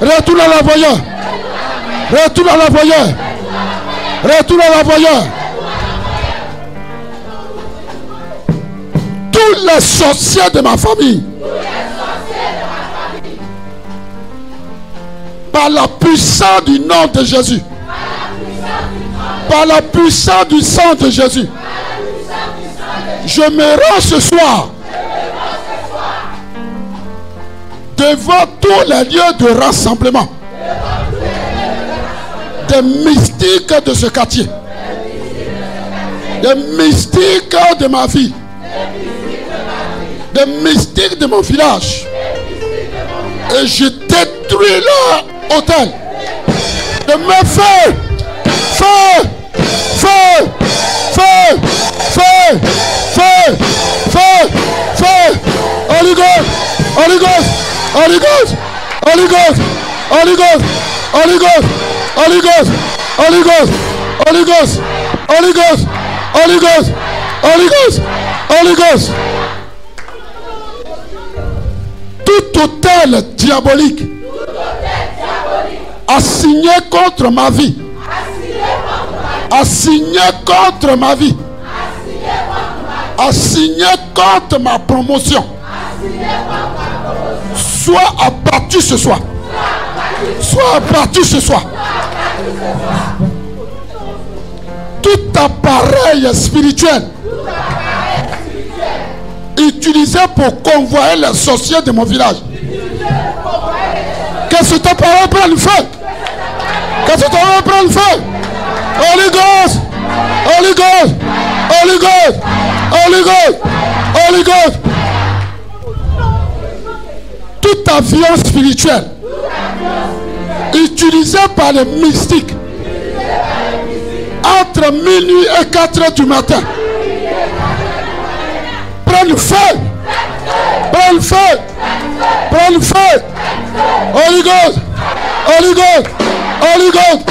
Retourne à l'envoyeur. Retourne à l'envoyeur. Retourne à l'envoyeur. Tous les sorciers de ma famille, par la puissance du nom de Jésus, par la puissance du sang de Jésus, je me rends ce soir devant tous les lieux de rassemblement des mystiques de ce quartier, des mystiques de ma vie, des mystiques de mon village, et je détruis leur hôtel. De mes feu, feu, feu, feu, feu, feu, feu, feu, Holy Ghost, Holy Ghost, Holy Ghost, Holy Ghost, Holy Ghost, Holy Ghost, Holy Ghost, Holy Ghost, Holy Ghost, Holy Ghost, Holy Ghost, Holy Ghost, Holy Ghost. Tout hôtel diabolique assigné contre ma vie, assigné contre ma vie, assigné contre ma promotion, soit abattu ce soir. Soit abattu ce soir. Tout appareil spirituel utilisé pour convoyer les sorciers de mon village, que cet appareil prenne feu. Que cet appareil prenne feu. Holy Ghost, Holy Ghost, Holy Ghost, Holy Ghost, Holy Ghost. Tout avion spirituel utilisé par les mystiques entre minuit et 4 heures du matin, prends le feu, prends le feu, prends le feu. Holy Ghost, Holy Ghost, Holy Ghost,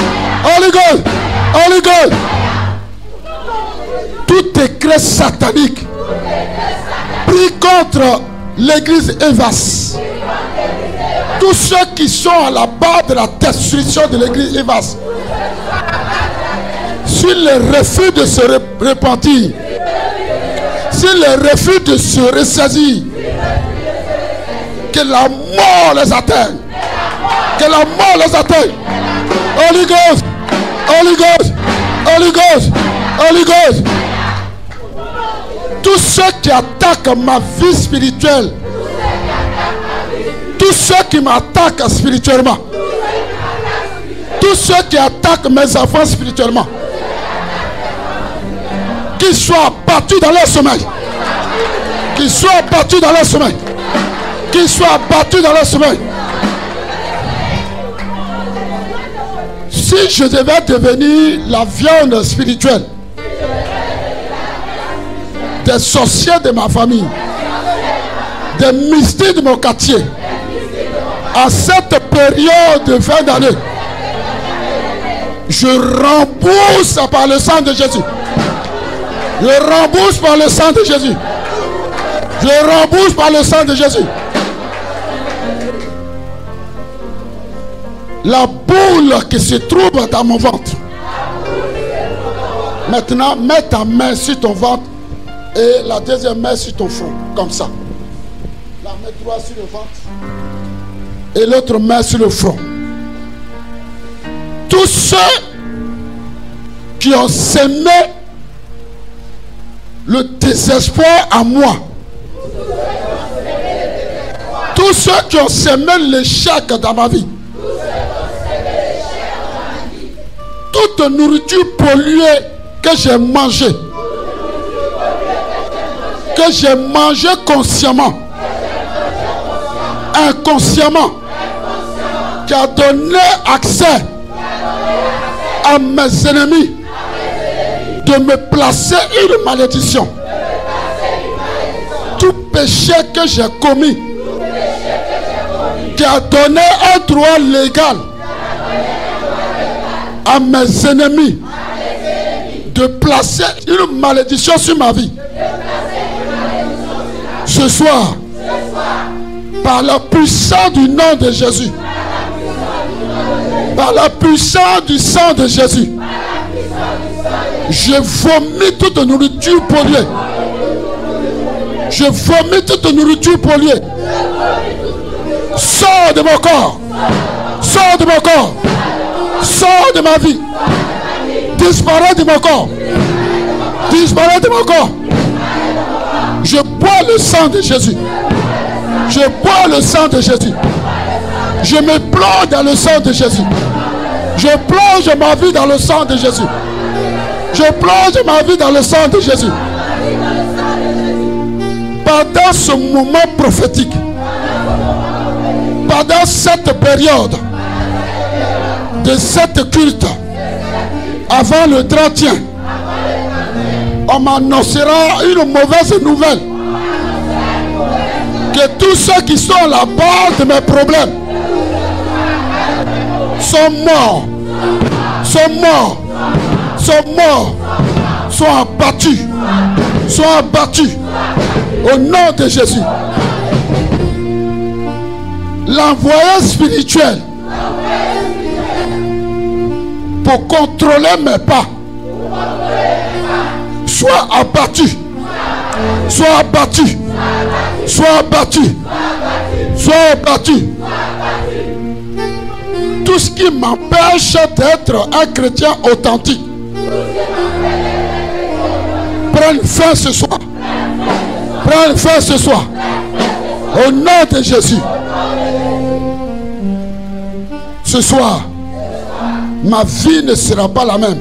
Holy Ghost, Holy Ghost. Tout écrit satanique pris contre l'église Evas, tous ceux qui sont à la base de la destruction de l'église Evas, s'ils refusent de se repentir, s'ils refusent de se ressaisir, que la mort les atteigne, que la mort les atteigne. Holy Ghost, Holy Ghost, Holy Ghost, Holy Ghost. Tous ceux qui attaquent ma vie spirituelle Tous ceux qui m'attaquent spirituellement, tous ceux qui attaquent mes enfants spirituellement, qu'ils soient abattus dans leur sommeil. Qu'ils soient abattus dans leur sommeil. Qu'ils soient abattus dans leur sommeil. Si je devais devenir la viande spirituelle des sorciers de ma famille, des mystiques de mon quartier, à cette période de fin d'année, je rembourse par le sang de Jésus. Je rembourse par le sang de Jésus. Je rembourse par le sang de Jésus. La boule qui se trouve dans mon ventre. Maintenant, mets ta main sur ton ventre et la deuxième main sur ton front. Comme ça. La main droite sur le ventre et l'autre main sur le front. Tous ceux qui ont semé le désespoir à moi, tous ceux qui ont semé l'échec dans ma vie, toute nourriture polluée que j'ai mangée, que j'ai mangée consciemment, inconsciemment, qui a donné accès à mes ennemis de me placer une malédiction. Tout péché que j'ai commis, qui a donné un droit légal à mes ennemis de placer une malédiction sur ma vie. Ce soir, par la puissance du nom de Jésus, par la puissance du sang de Jésus, je vomis toute nourriture polluée. Je vomis toute nourriture polluée. Sors de mon corps. Sors de mon corps. Sors de ma vie. Disparais de mon corps. Disparais de mon corps. Je bois le sang de Jésus. Je bois le sang de Jésus. Je me plonge dans le sang de Jésus. Je plonge ma vie dans le sang de Jésus. Je plonge ma vie dans le sang de Jésus. Pendant ce moment prophétique, pendant cette période de cette culte, avant le 31, on m'annoncera une mauvaise nouvelle. Que tous ceux qui sont à la base de mes problèmes sont morts, sont morts, sont morts, sont abattus, sont abattus au nom de Jésus. L'envoyé spirituel pour contrôler mes pas soit abattu, soit abattu, soit abattu, soit abattu. Tout ce qui m'empêche d'être un chrétien authentique prenne fin ce soir. Prenne fin ce soir. Au nom de Jésus. Ce soir, ma vie ne sera pas la même.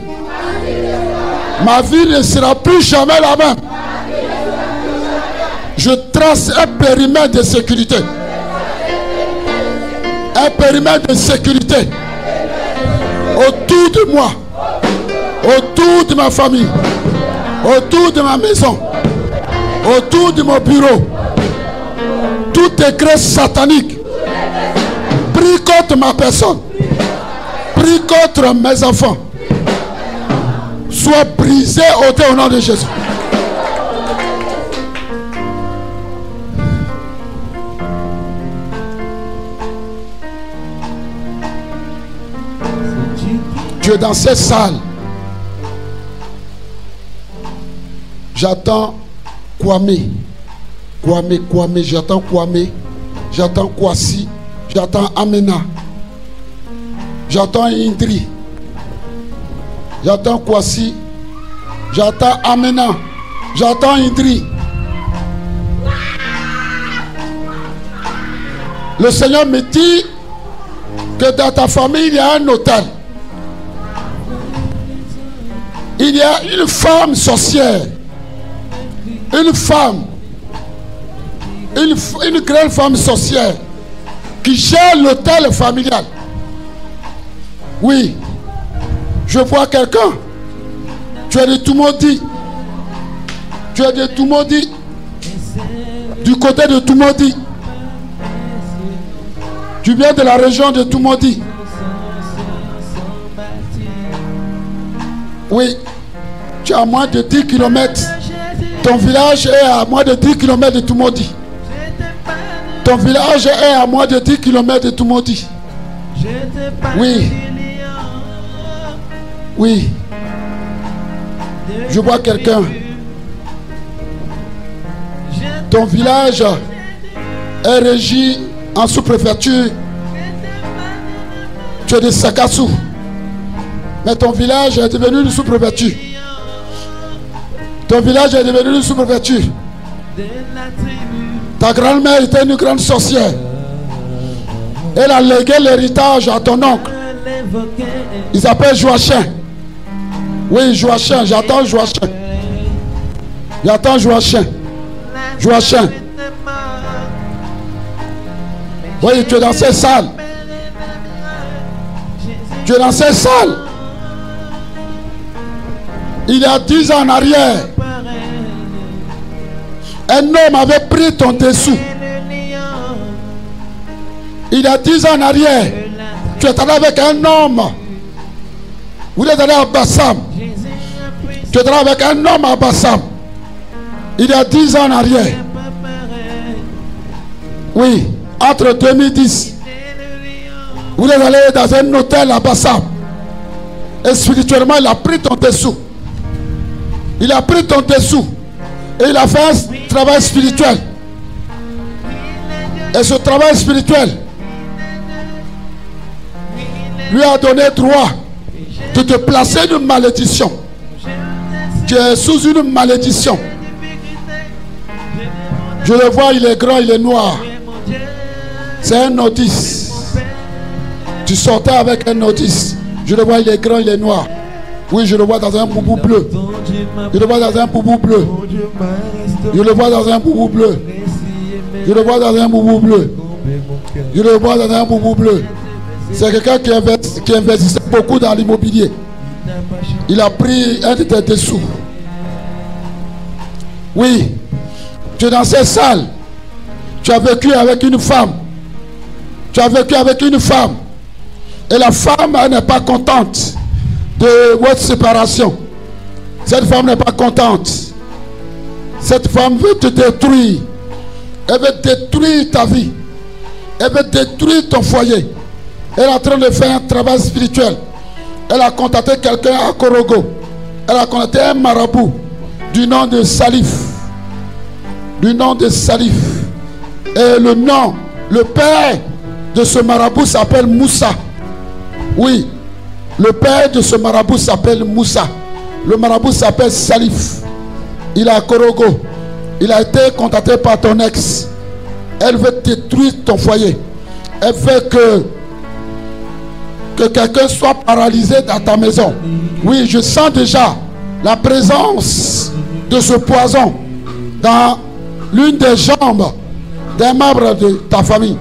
Ma vie ne sera plus jamais la même. Je trace un périmètre de sécurité. Un périmètre de sécurité autour de moi, autour de ma famille, autour de ma maison, autour de mon bureau. Tout décret satanique pris contre ma personne, pris contre mes enfants, soit brisé au nom de Jésus. Dieu, dans cette salle, j'attends Kwame, j'attends Kwame, j'attends Kwasi, j'attends Amena, j'attends Indri, j'attends Kwasi, j'attends Amena, j'attends Indri. Le Seigneur me dit que dans ta famille, il y a un hôtel. Il y a une femme sorcière. Une femme. Une grande femme sorcière qui gère l'hôtel familial. Oui. Je vois quelqu'un. Tu es de Toumoudi. Tu es de Toumoudi. Du côté de Toumoudi. Tu viens de la région de Toumoudi. Oui. Tu es à moins de 10 km. Ton village est à moins de 10 km de Toumoudi. Ton village est à moins de 10 km de Toumoudi. Oui. Oui. Je vois quelqu'un. Ton village est régi en sous-préfecture. Tu es de Sakassou. Mais ton village est devenu une sous-préfecture. Ton village est devenu une sous-préfecture. Ta grand-mère était une grande sorcière. Elle a légué l'héritage à ton oncle. Il s'appelle Joachim. Oui, Joachim. J'attends Joachim. J'attends Joachim. Joachim. Oui, tu es dans cette salle. Tu es dans cette salle. Il y a 10 ans en arrière, un homme avait pris ton dessous. Il y a 10 ans en arrière, tu es allé avec un homme. Vous êtes allé à Bassam. Tu es allé avec un homme à Bassam. Il y a 10 ans en arrière. Oui, entre 2010. Vous êtes allé dans un hôtel à Bassam. Et spirituellement, il a pris ton dessous. Il a pris ton dessous. Et il a fait un travail spirituel. Et ce travail spirituel lui a donné droit de te placer une malédiction. Tu es sous une malédiction. Je le vois, il est grand, il est noir. C'est un notice. Tu sortais avec un notice. Je le vois, il est grand, il est noir. Oui, je le vois dans un boubou bleu. Je le vois dans un boubou bleu. Je le vois dans un boubou bleu. Je le vois dans un boubou bleu. Je le vois dans un boubou bleu. C'est quelqu'un qui investissait beaucoup dans l'immobilier. Il a pris un de tes dessous. Oui. Tu es dans cette salle. Tu as vécu avec une femme. Tu as vécu avec une femme. Et la femme, elle n'est pas contente de votre séparation. Cette femme n'est pas contente. Cette femme veut te détruire. Elle veut détruire ta vie. Elle veut détruire ton foyer. Elle est en train de faire un travail spirituel. Elle a contacté quelqu'un à Korogo. Elle a contacté un marabout du nom de Salif. Du nom de Salif. Et le père de ce marabout s'appelle Moussa. Oui. Le père de ce marabout s'appelle Moussa. Le marabout s'appelle Salif. Il est à Korogo. Il a été contacté par ton ex. Elle veut détruire ton foyer. Elle veut que quelqu'un soit paralysé dans ta maison. Oui, je sens déjà la présence de ce poison dans l'une des jambes d'un membre de ta famille.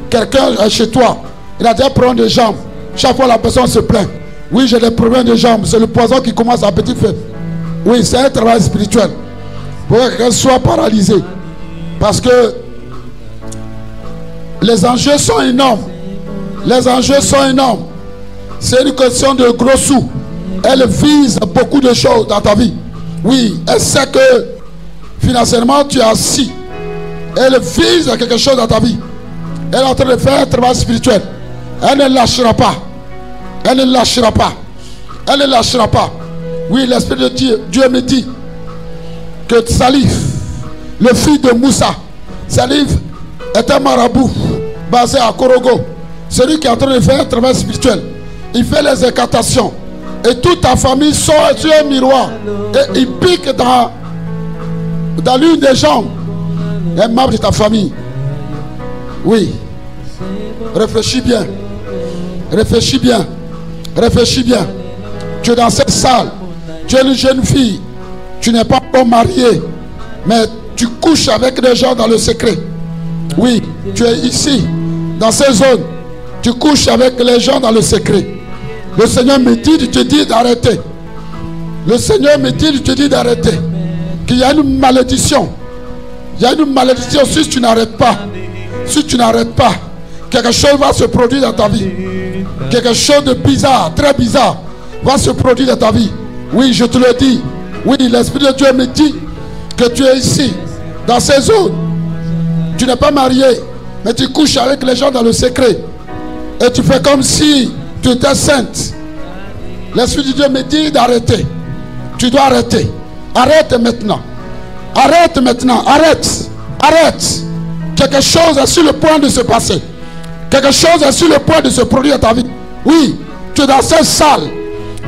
Quelqu'un est chez toi. Il a déjà problème de jambes. Chaque fois la personne se plaint. Oui, j'ai des problèmes de jambes. C'est le poison qui commence à petit feu. Oui, c'est un travail spirituel. Pour que quelqu'un soit paralysé. Parce que les enjeux sont énormes. Les enjeux sont énormes. C'est une question de gros sous. Elle vise beaucoup de choses dans ta vie. Oui, elle sait que financièrement tu es assis. Elle vise quelque chose dans ta vie. Elle est en train de faire un travail spirituel. Elle ne lâchera pas. Elle ne lâchera pas. Elle ne lâchera pas. Oui, l'Esprit de Dieu me dit que Salif, le fils de Moussa, Salif est un marabout basé à Korogo. Celui qui est en train de faire un travail spirituel. Il fait les incantations. Et toute ta famille sort sur un miroir. Et il pique dans l'une des jambes. Un membre de ta famille. Oui. Réfléchis bien. Réfléchis bien. Réfléchis bien. Tu es dans cette salle. Tu es une jeune fille. Tu n'es pas encore mariée. Mais tu couches avec des gens dans le secret. Oui, tu es ici, dans ces zones. Tu couches avec les gens dans le secret. Le Seigneur me dit de te dire d'arrêter. Le Seigneur me dit de te dire d'arrêter. Qu'il y a une malédiction. Il y a une malédiction si tu n'arrêtes pas. Si tu n'arrêtes pas, quelque chose va se produire dans ta vie. Quelque chose de bizarre, très bizarre, va se produire dans ta vie. Oui, je te le dis. Oui, l'Esprit de Dieu me dit que tu es ici, dans ces zones. Tu n'es pas marié, mais tu couches avec les gens dans le secret. Et tu fais comme si tu étais sainte. L'Esprit de Dieu me dit d'arrêter. Tu dois arrêter. Arrête maintenant. Arrête maintenant. Arrête. Arrête. Quelque chose est sur le point de se passer. Quelque chose est sur le point de se produire dans ta vie. Oui, tu es dans cette salle.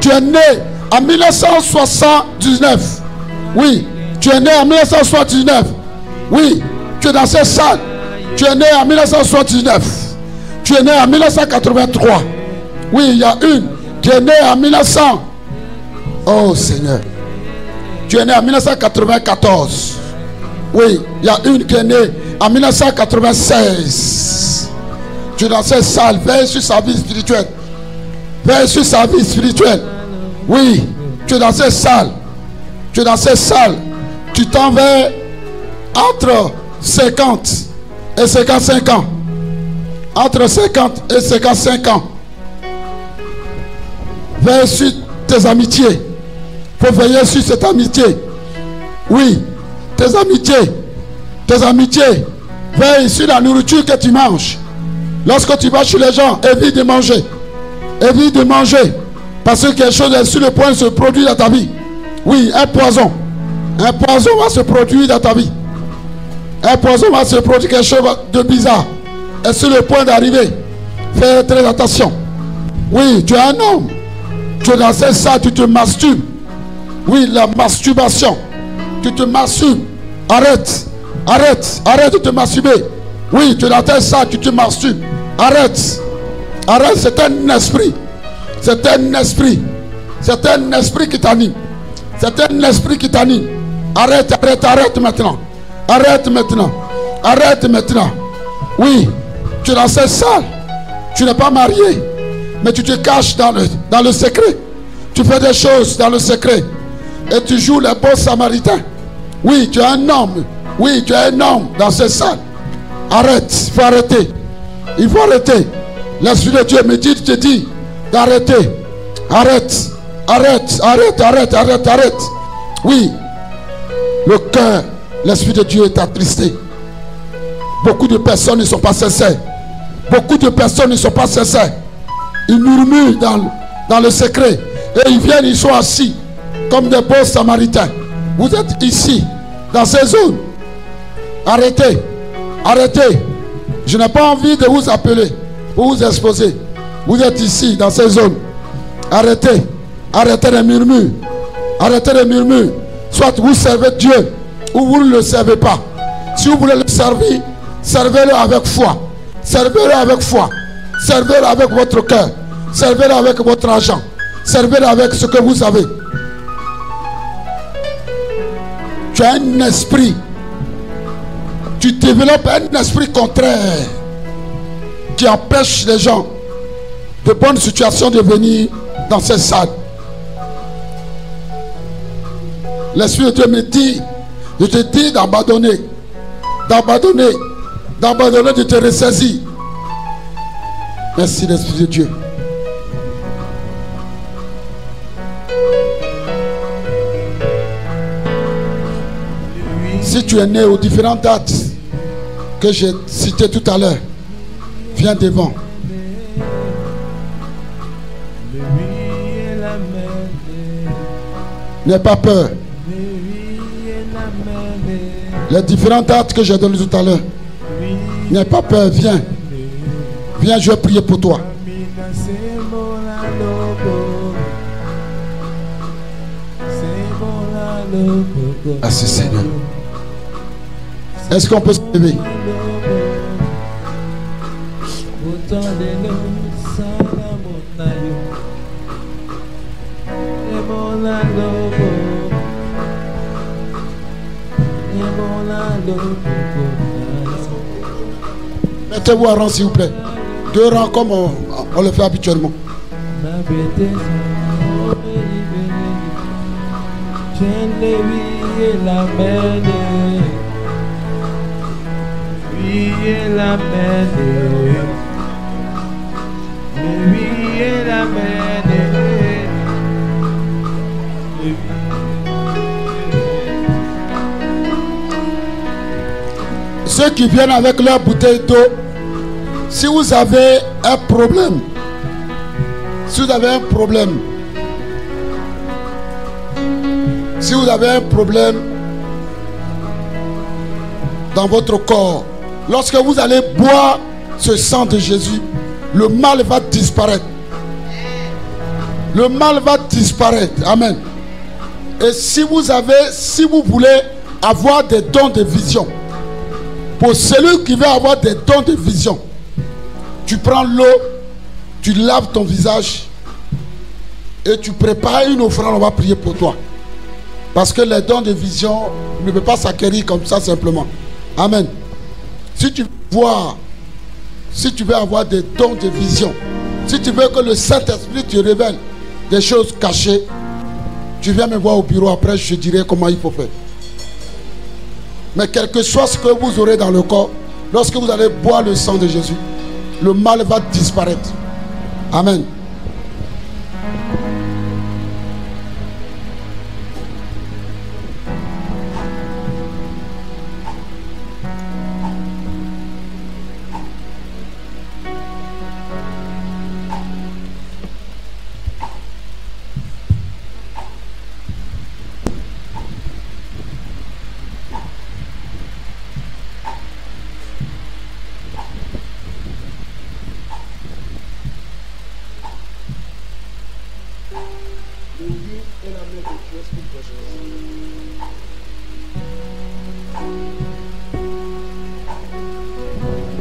Tu es né en 1979. Oui, tu es né en 1979. Oui, tu es dans cette salle. Tu es né en 1979. Tu es né en 1983. Oui, il y a une qui est née en 1900. Oh Seigneur. Tu es né en 1994. Oui, il y a une qui est née en 1996. Tu es dans cette salle. Veille sur sa vie spirituelle. Veille sur sa vie spirituelle. Oui, tu es dans cette salle. Tu es dans cette salle. Tu t'en vas entre 50 et 55 ans. Entre 50 et 55 ans. Veille sur tes amitiés. Il faut veiller sur cette amitié. Oui, tes amitiés. Tes amitiés. Veille sur la nourriture que tu manges. Lorsque tu vas chez les gens, évite de manger. Évite de manger. Parce que quelque chose est sur le point de se produire dans ta vie. Oui, un poison. Un poison va se produire dans ta vie. Un poison va se produire, quelque chose de bizarre. Est sur le point d'arriver. Fais très attention. Oui, tu es un homme. Tu es dans cette salle, tu te masturbes. Oui, la masturbation. Tu te masturbes. Arrête. Arrête. Arrête de te masturber. Oui, tu es dans cette salle, tu te masturbes. Arrête. Arrête, c'est un esprit. C'est un esprit. C'est un esprit qui t'anime. C'est un esprit qui t'anime. Arrête, arrête, arrête maintenant. Arrête maintenant. Arrête maintenant. Oui, tu es dans cette salle. Tu n'es pas marié. Mais tu te caches dans le secret. Tu fais des choses dans le secret. Et tu joues les bons samaritains. Oui, tu es un homme. Oui, tu es un homme dans cette salle. Arrête, il faut arrêter. Il faut arrêter. L'Esprit de Dieu me dit, te dit d'arrêter. Arrête. Arrête, arrête, arrête, arrête, arrête. Oui, le cœur, l'Esprit de Dieu est attristé. Beaucoup de personnes ne sont pas sincères. Beaucoup de personnes ne sont pas sincères. Ils murmurent dans le secret. Et ils viennent, ils sont assis comme des bons samaritains. Vous êtes ici, dans ces zones. Arrêtez. Arrêtez. Je n'ai pas envie de vous appeler pour vous exposer. Vous êtes ici, dans ces zones. Arrêtez. Arrêtez les murmures. Arrêtez les murmures. Soit vous servez Dieu ou vous ne le servez pas. Si vous voulez le servir, servez-le avec foi. Servez-le avec foi. Servez-le avec votre cœur. Servez-le avec votre argent. Servez-le avec ce que vous avez. Tu as un esprit. Tu développes un esprit contraire qui empêche les gens de bonnes situations de venir dans cette salle. L'Esprit de Dieu me dit, je te dis d'abandonner, d'abandonner, d'abandonner, de te ressaisir. Merci l'Esprit de Dieu. Si tu es né aux différentes dates que j'ai citées tout à l'heure, viens devant. N'aie pas peur. Les différentes dates que j'ai données tout à l'heure, n'aie pas peur, viens. Viens, je vais prier pour toi. Merci Seigneur. Est-ce qu'on peut se lever? Mettez-vous à rang s'il vous plaît. 2 rangs comme on le fait habituellement. Ceux qui viennent avec leur bouteille d'eau, si vous avez un problème, si vous avez un problème dans votre corps, lorsque vous allez boire ce sang de Jésus, le mal va disparaître. Le mal va disparaître. Amen. Et si vous voulez avoir des dons de vision, pour celui qui veut avoir des dons de vision, tu prends l'eau, tu laves ton visage et tu prépares une offrande, on va prier pour toi. Parce que les dons de vision ne peuvent pas s'acquérir comme ça simplement. Amen. Si tu veux avoir des dons de vision, si tu veux que le Saint-Esprit te révèle des choses cachées, tu viens me voir au bureau, après je te dirai comment il faut faire. Mais quel que soit ce que vous aurez dans le corps, lorsque vous allez boire le sang de Jésus, le mal va disparaître. Amen.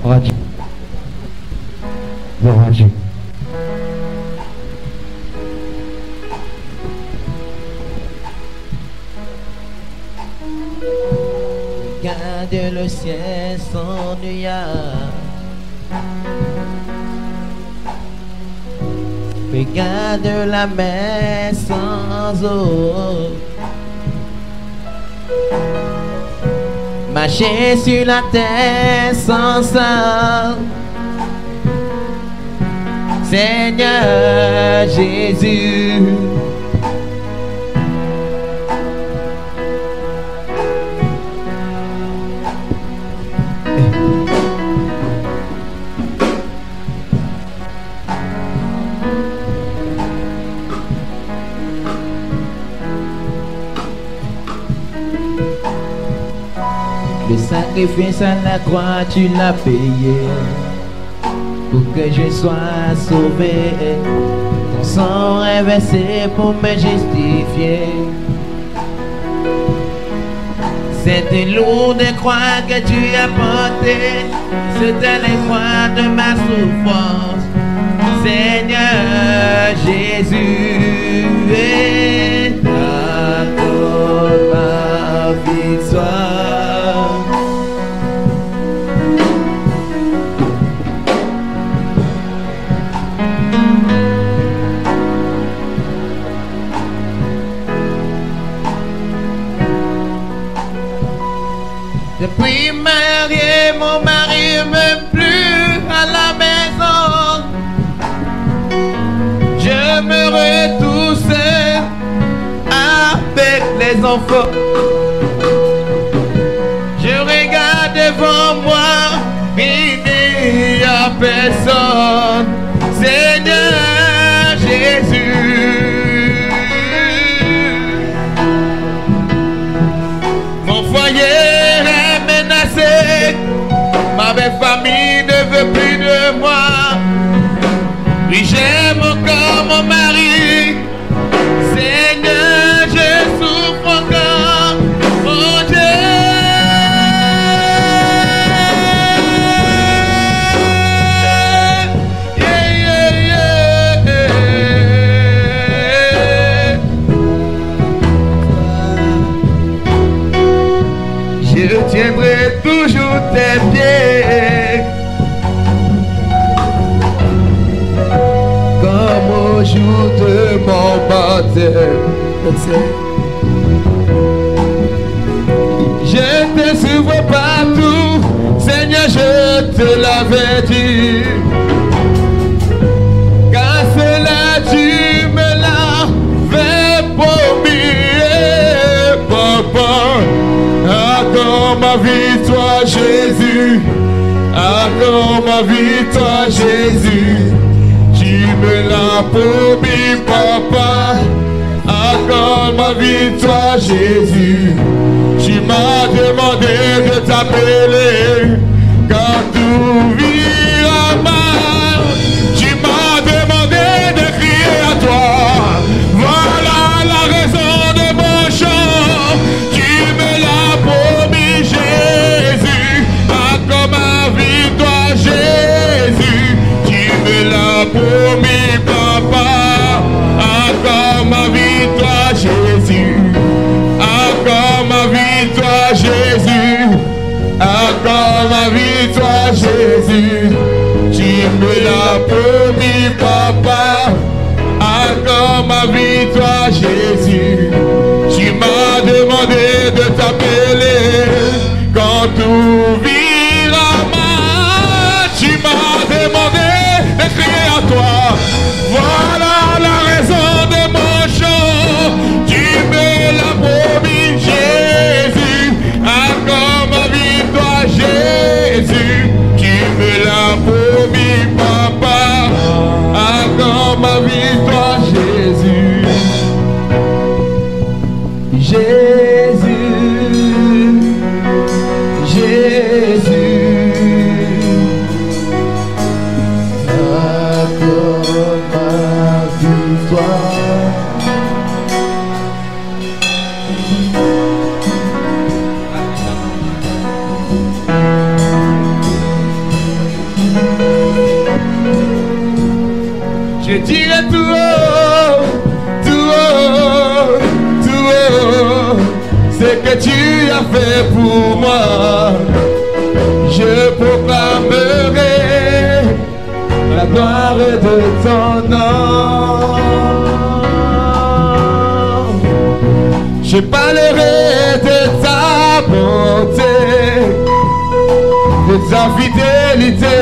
Radio. Le radio. Regarde le ciel sans nuage. Regarde la mer sans eau. Marcher sur la terre sans sable. Seigneur Jésus. Le sacrifice à la croix, tu l'as payé pour que je sois sauvé. Ton sang est versé pour me justifier. Cette lourde croix que tu as portée, c'était les croix de ma souffrance. Seigneur Jésus, accorde ma victoire. Depuis marié, mon mari m'aime plus à la maison. Je me retrouve seul avec les enfants. Je regarde devant moi, il n'y a personne. Seigneur Jésus, mon foyer ma belle famille ne veut plus de moi. Oui, j'aime encore mon mari. Seigneur, je souffre encore. Oh Dieu, je tiendrai toujours tes pieds. Comme au jour de mon baptême. Je te suivrai partout, Seigneur, je te l'avais dit. Car cela tu me l'avais promis, papa. Accorde ma vie, toi Jésus. Accorde ma vie, toi Jésus. Tu me l'as promis, papa. Accorde ma vie, toi Jésus. Tu m'as demandé de t'appeler quand tout vira mal. Tu m'as demandé de crier à toi. Voilà la raison de mon chant. Tu me l'as promis, Jésus. Accorde ma vie, toi Jésus. Tu me l'as promis, papa. Accorde ma vie, toi Jésus. Accorde ma vie, toi Jésus. Accorde ma vie, toi Jésus. Tu me l'as promis, papa. Accorde ma vie, toi Jésus. Tu m'as demandé de t'appeler quand tout vira mal. Tu m'as demandé de crier à toi. Voilà la raison de mon chant. Tu me l'as promis, Jésus. Accorde ma vie, toi Jésus. Tu me l'as promis, papa. Accorde ma vie, toi Jésus. Jésus, Jésus. Accorde ma vie, toi. Je dirai tout haut, tout haut, tout haut, ce que tu as fait pour moi. Je proclamerai la gloire de ton nom. Je parlerai de ta bonté, de ta fidélité.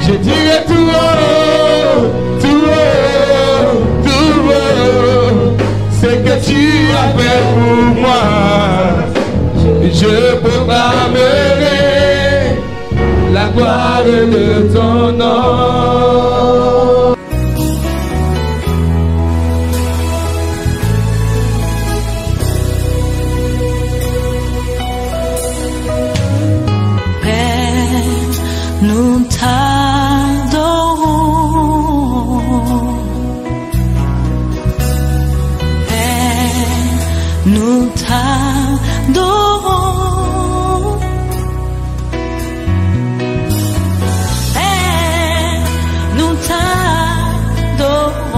Je dirai tout haut, tout haut, tout haut, ce que tu as fait pour moi. Je proclamerai la gloire de ton nom. Père, nous t'adorons. Père, nous t'adorons. Père, nous t'adorons.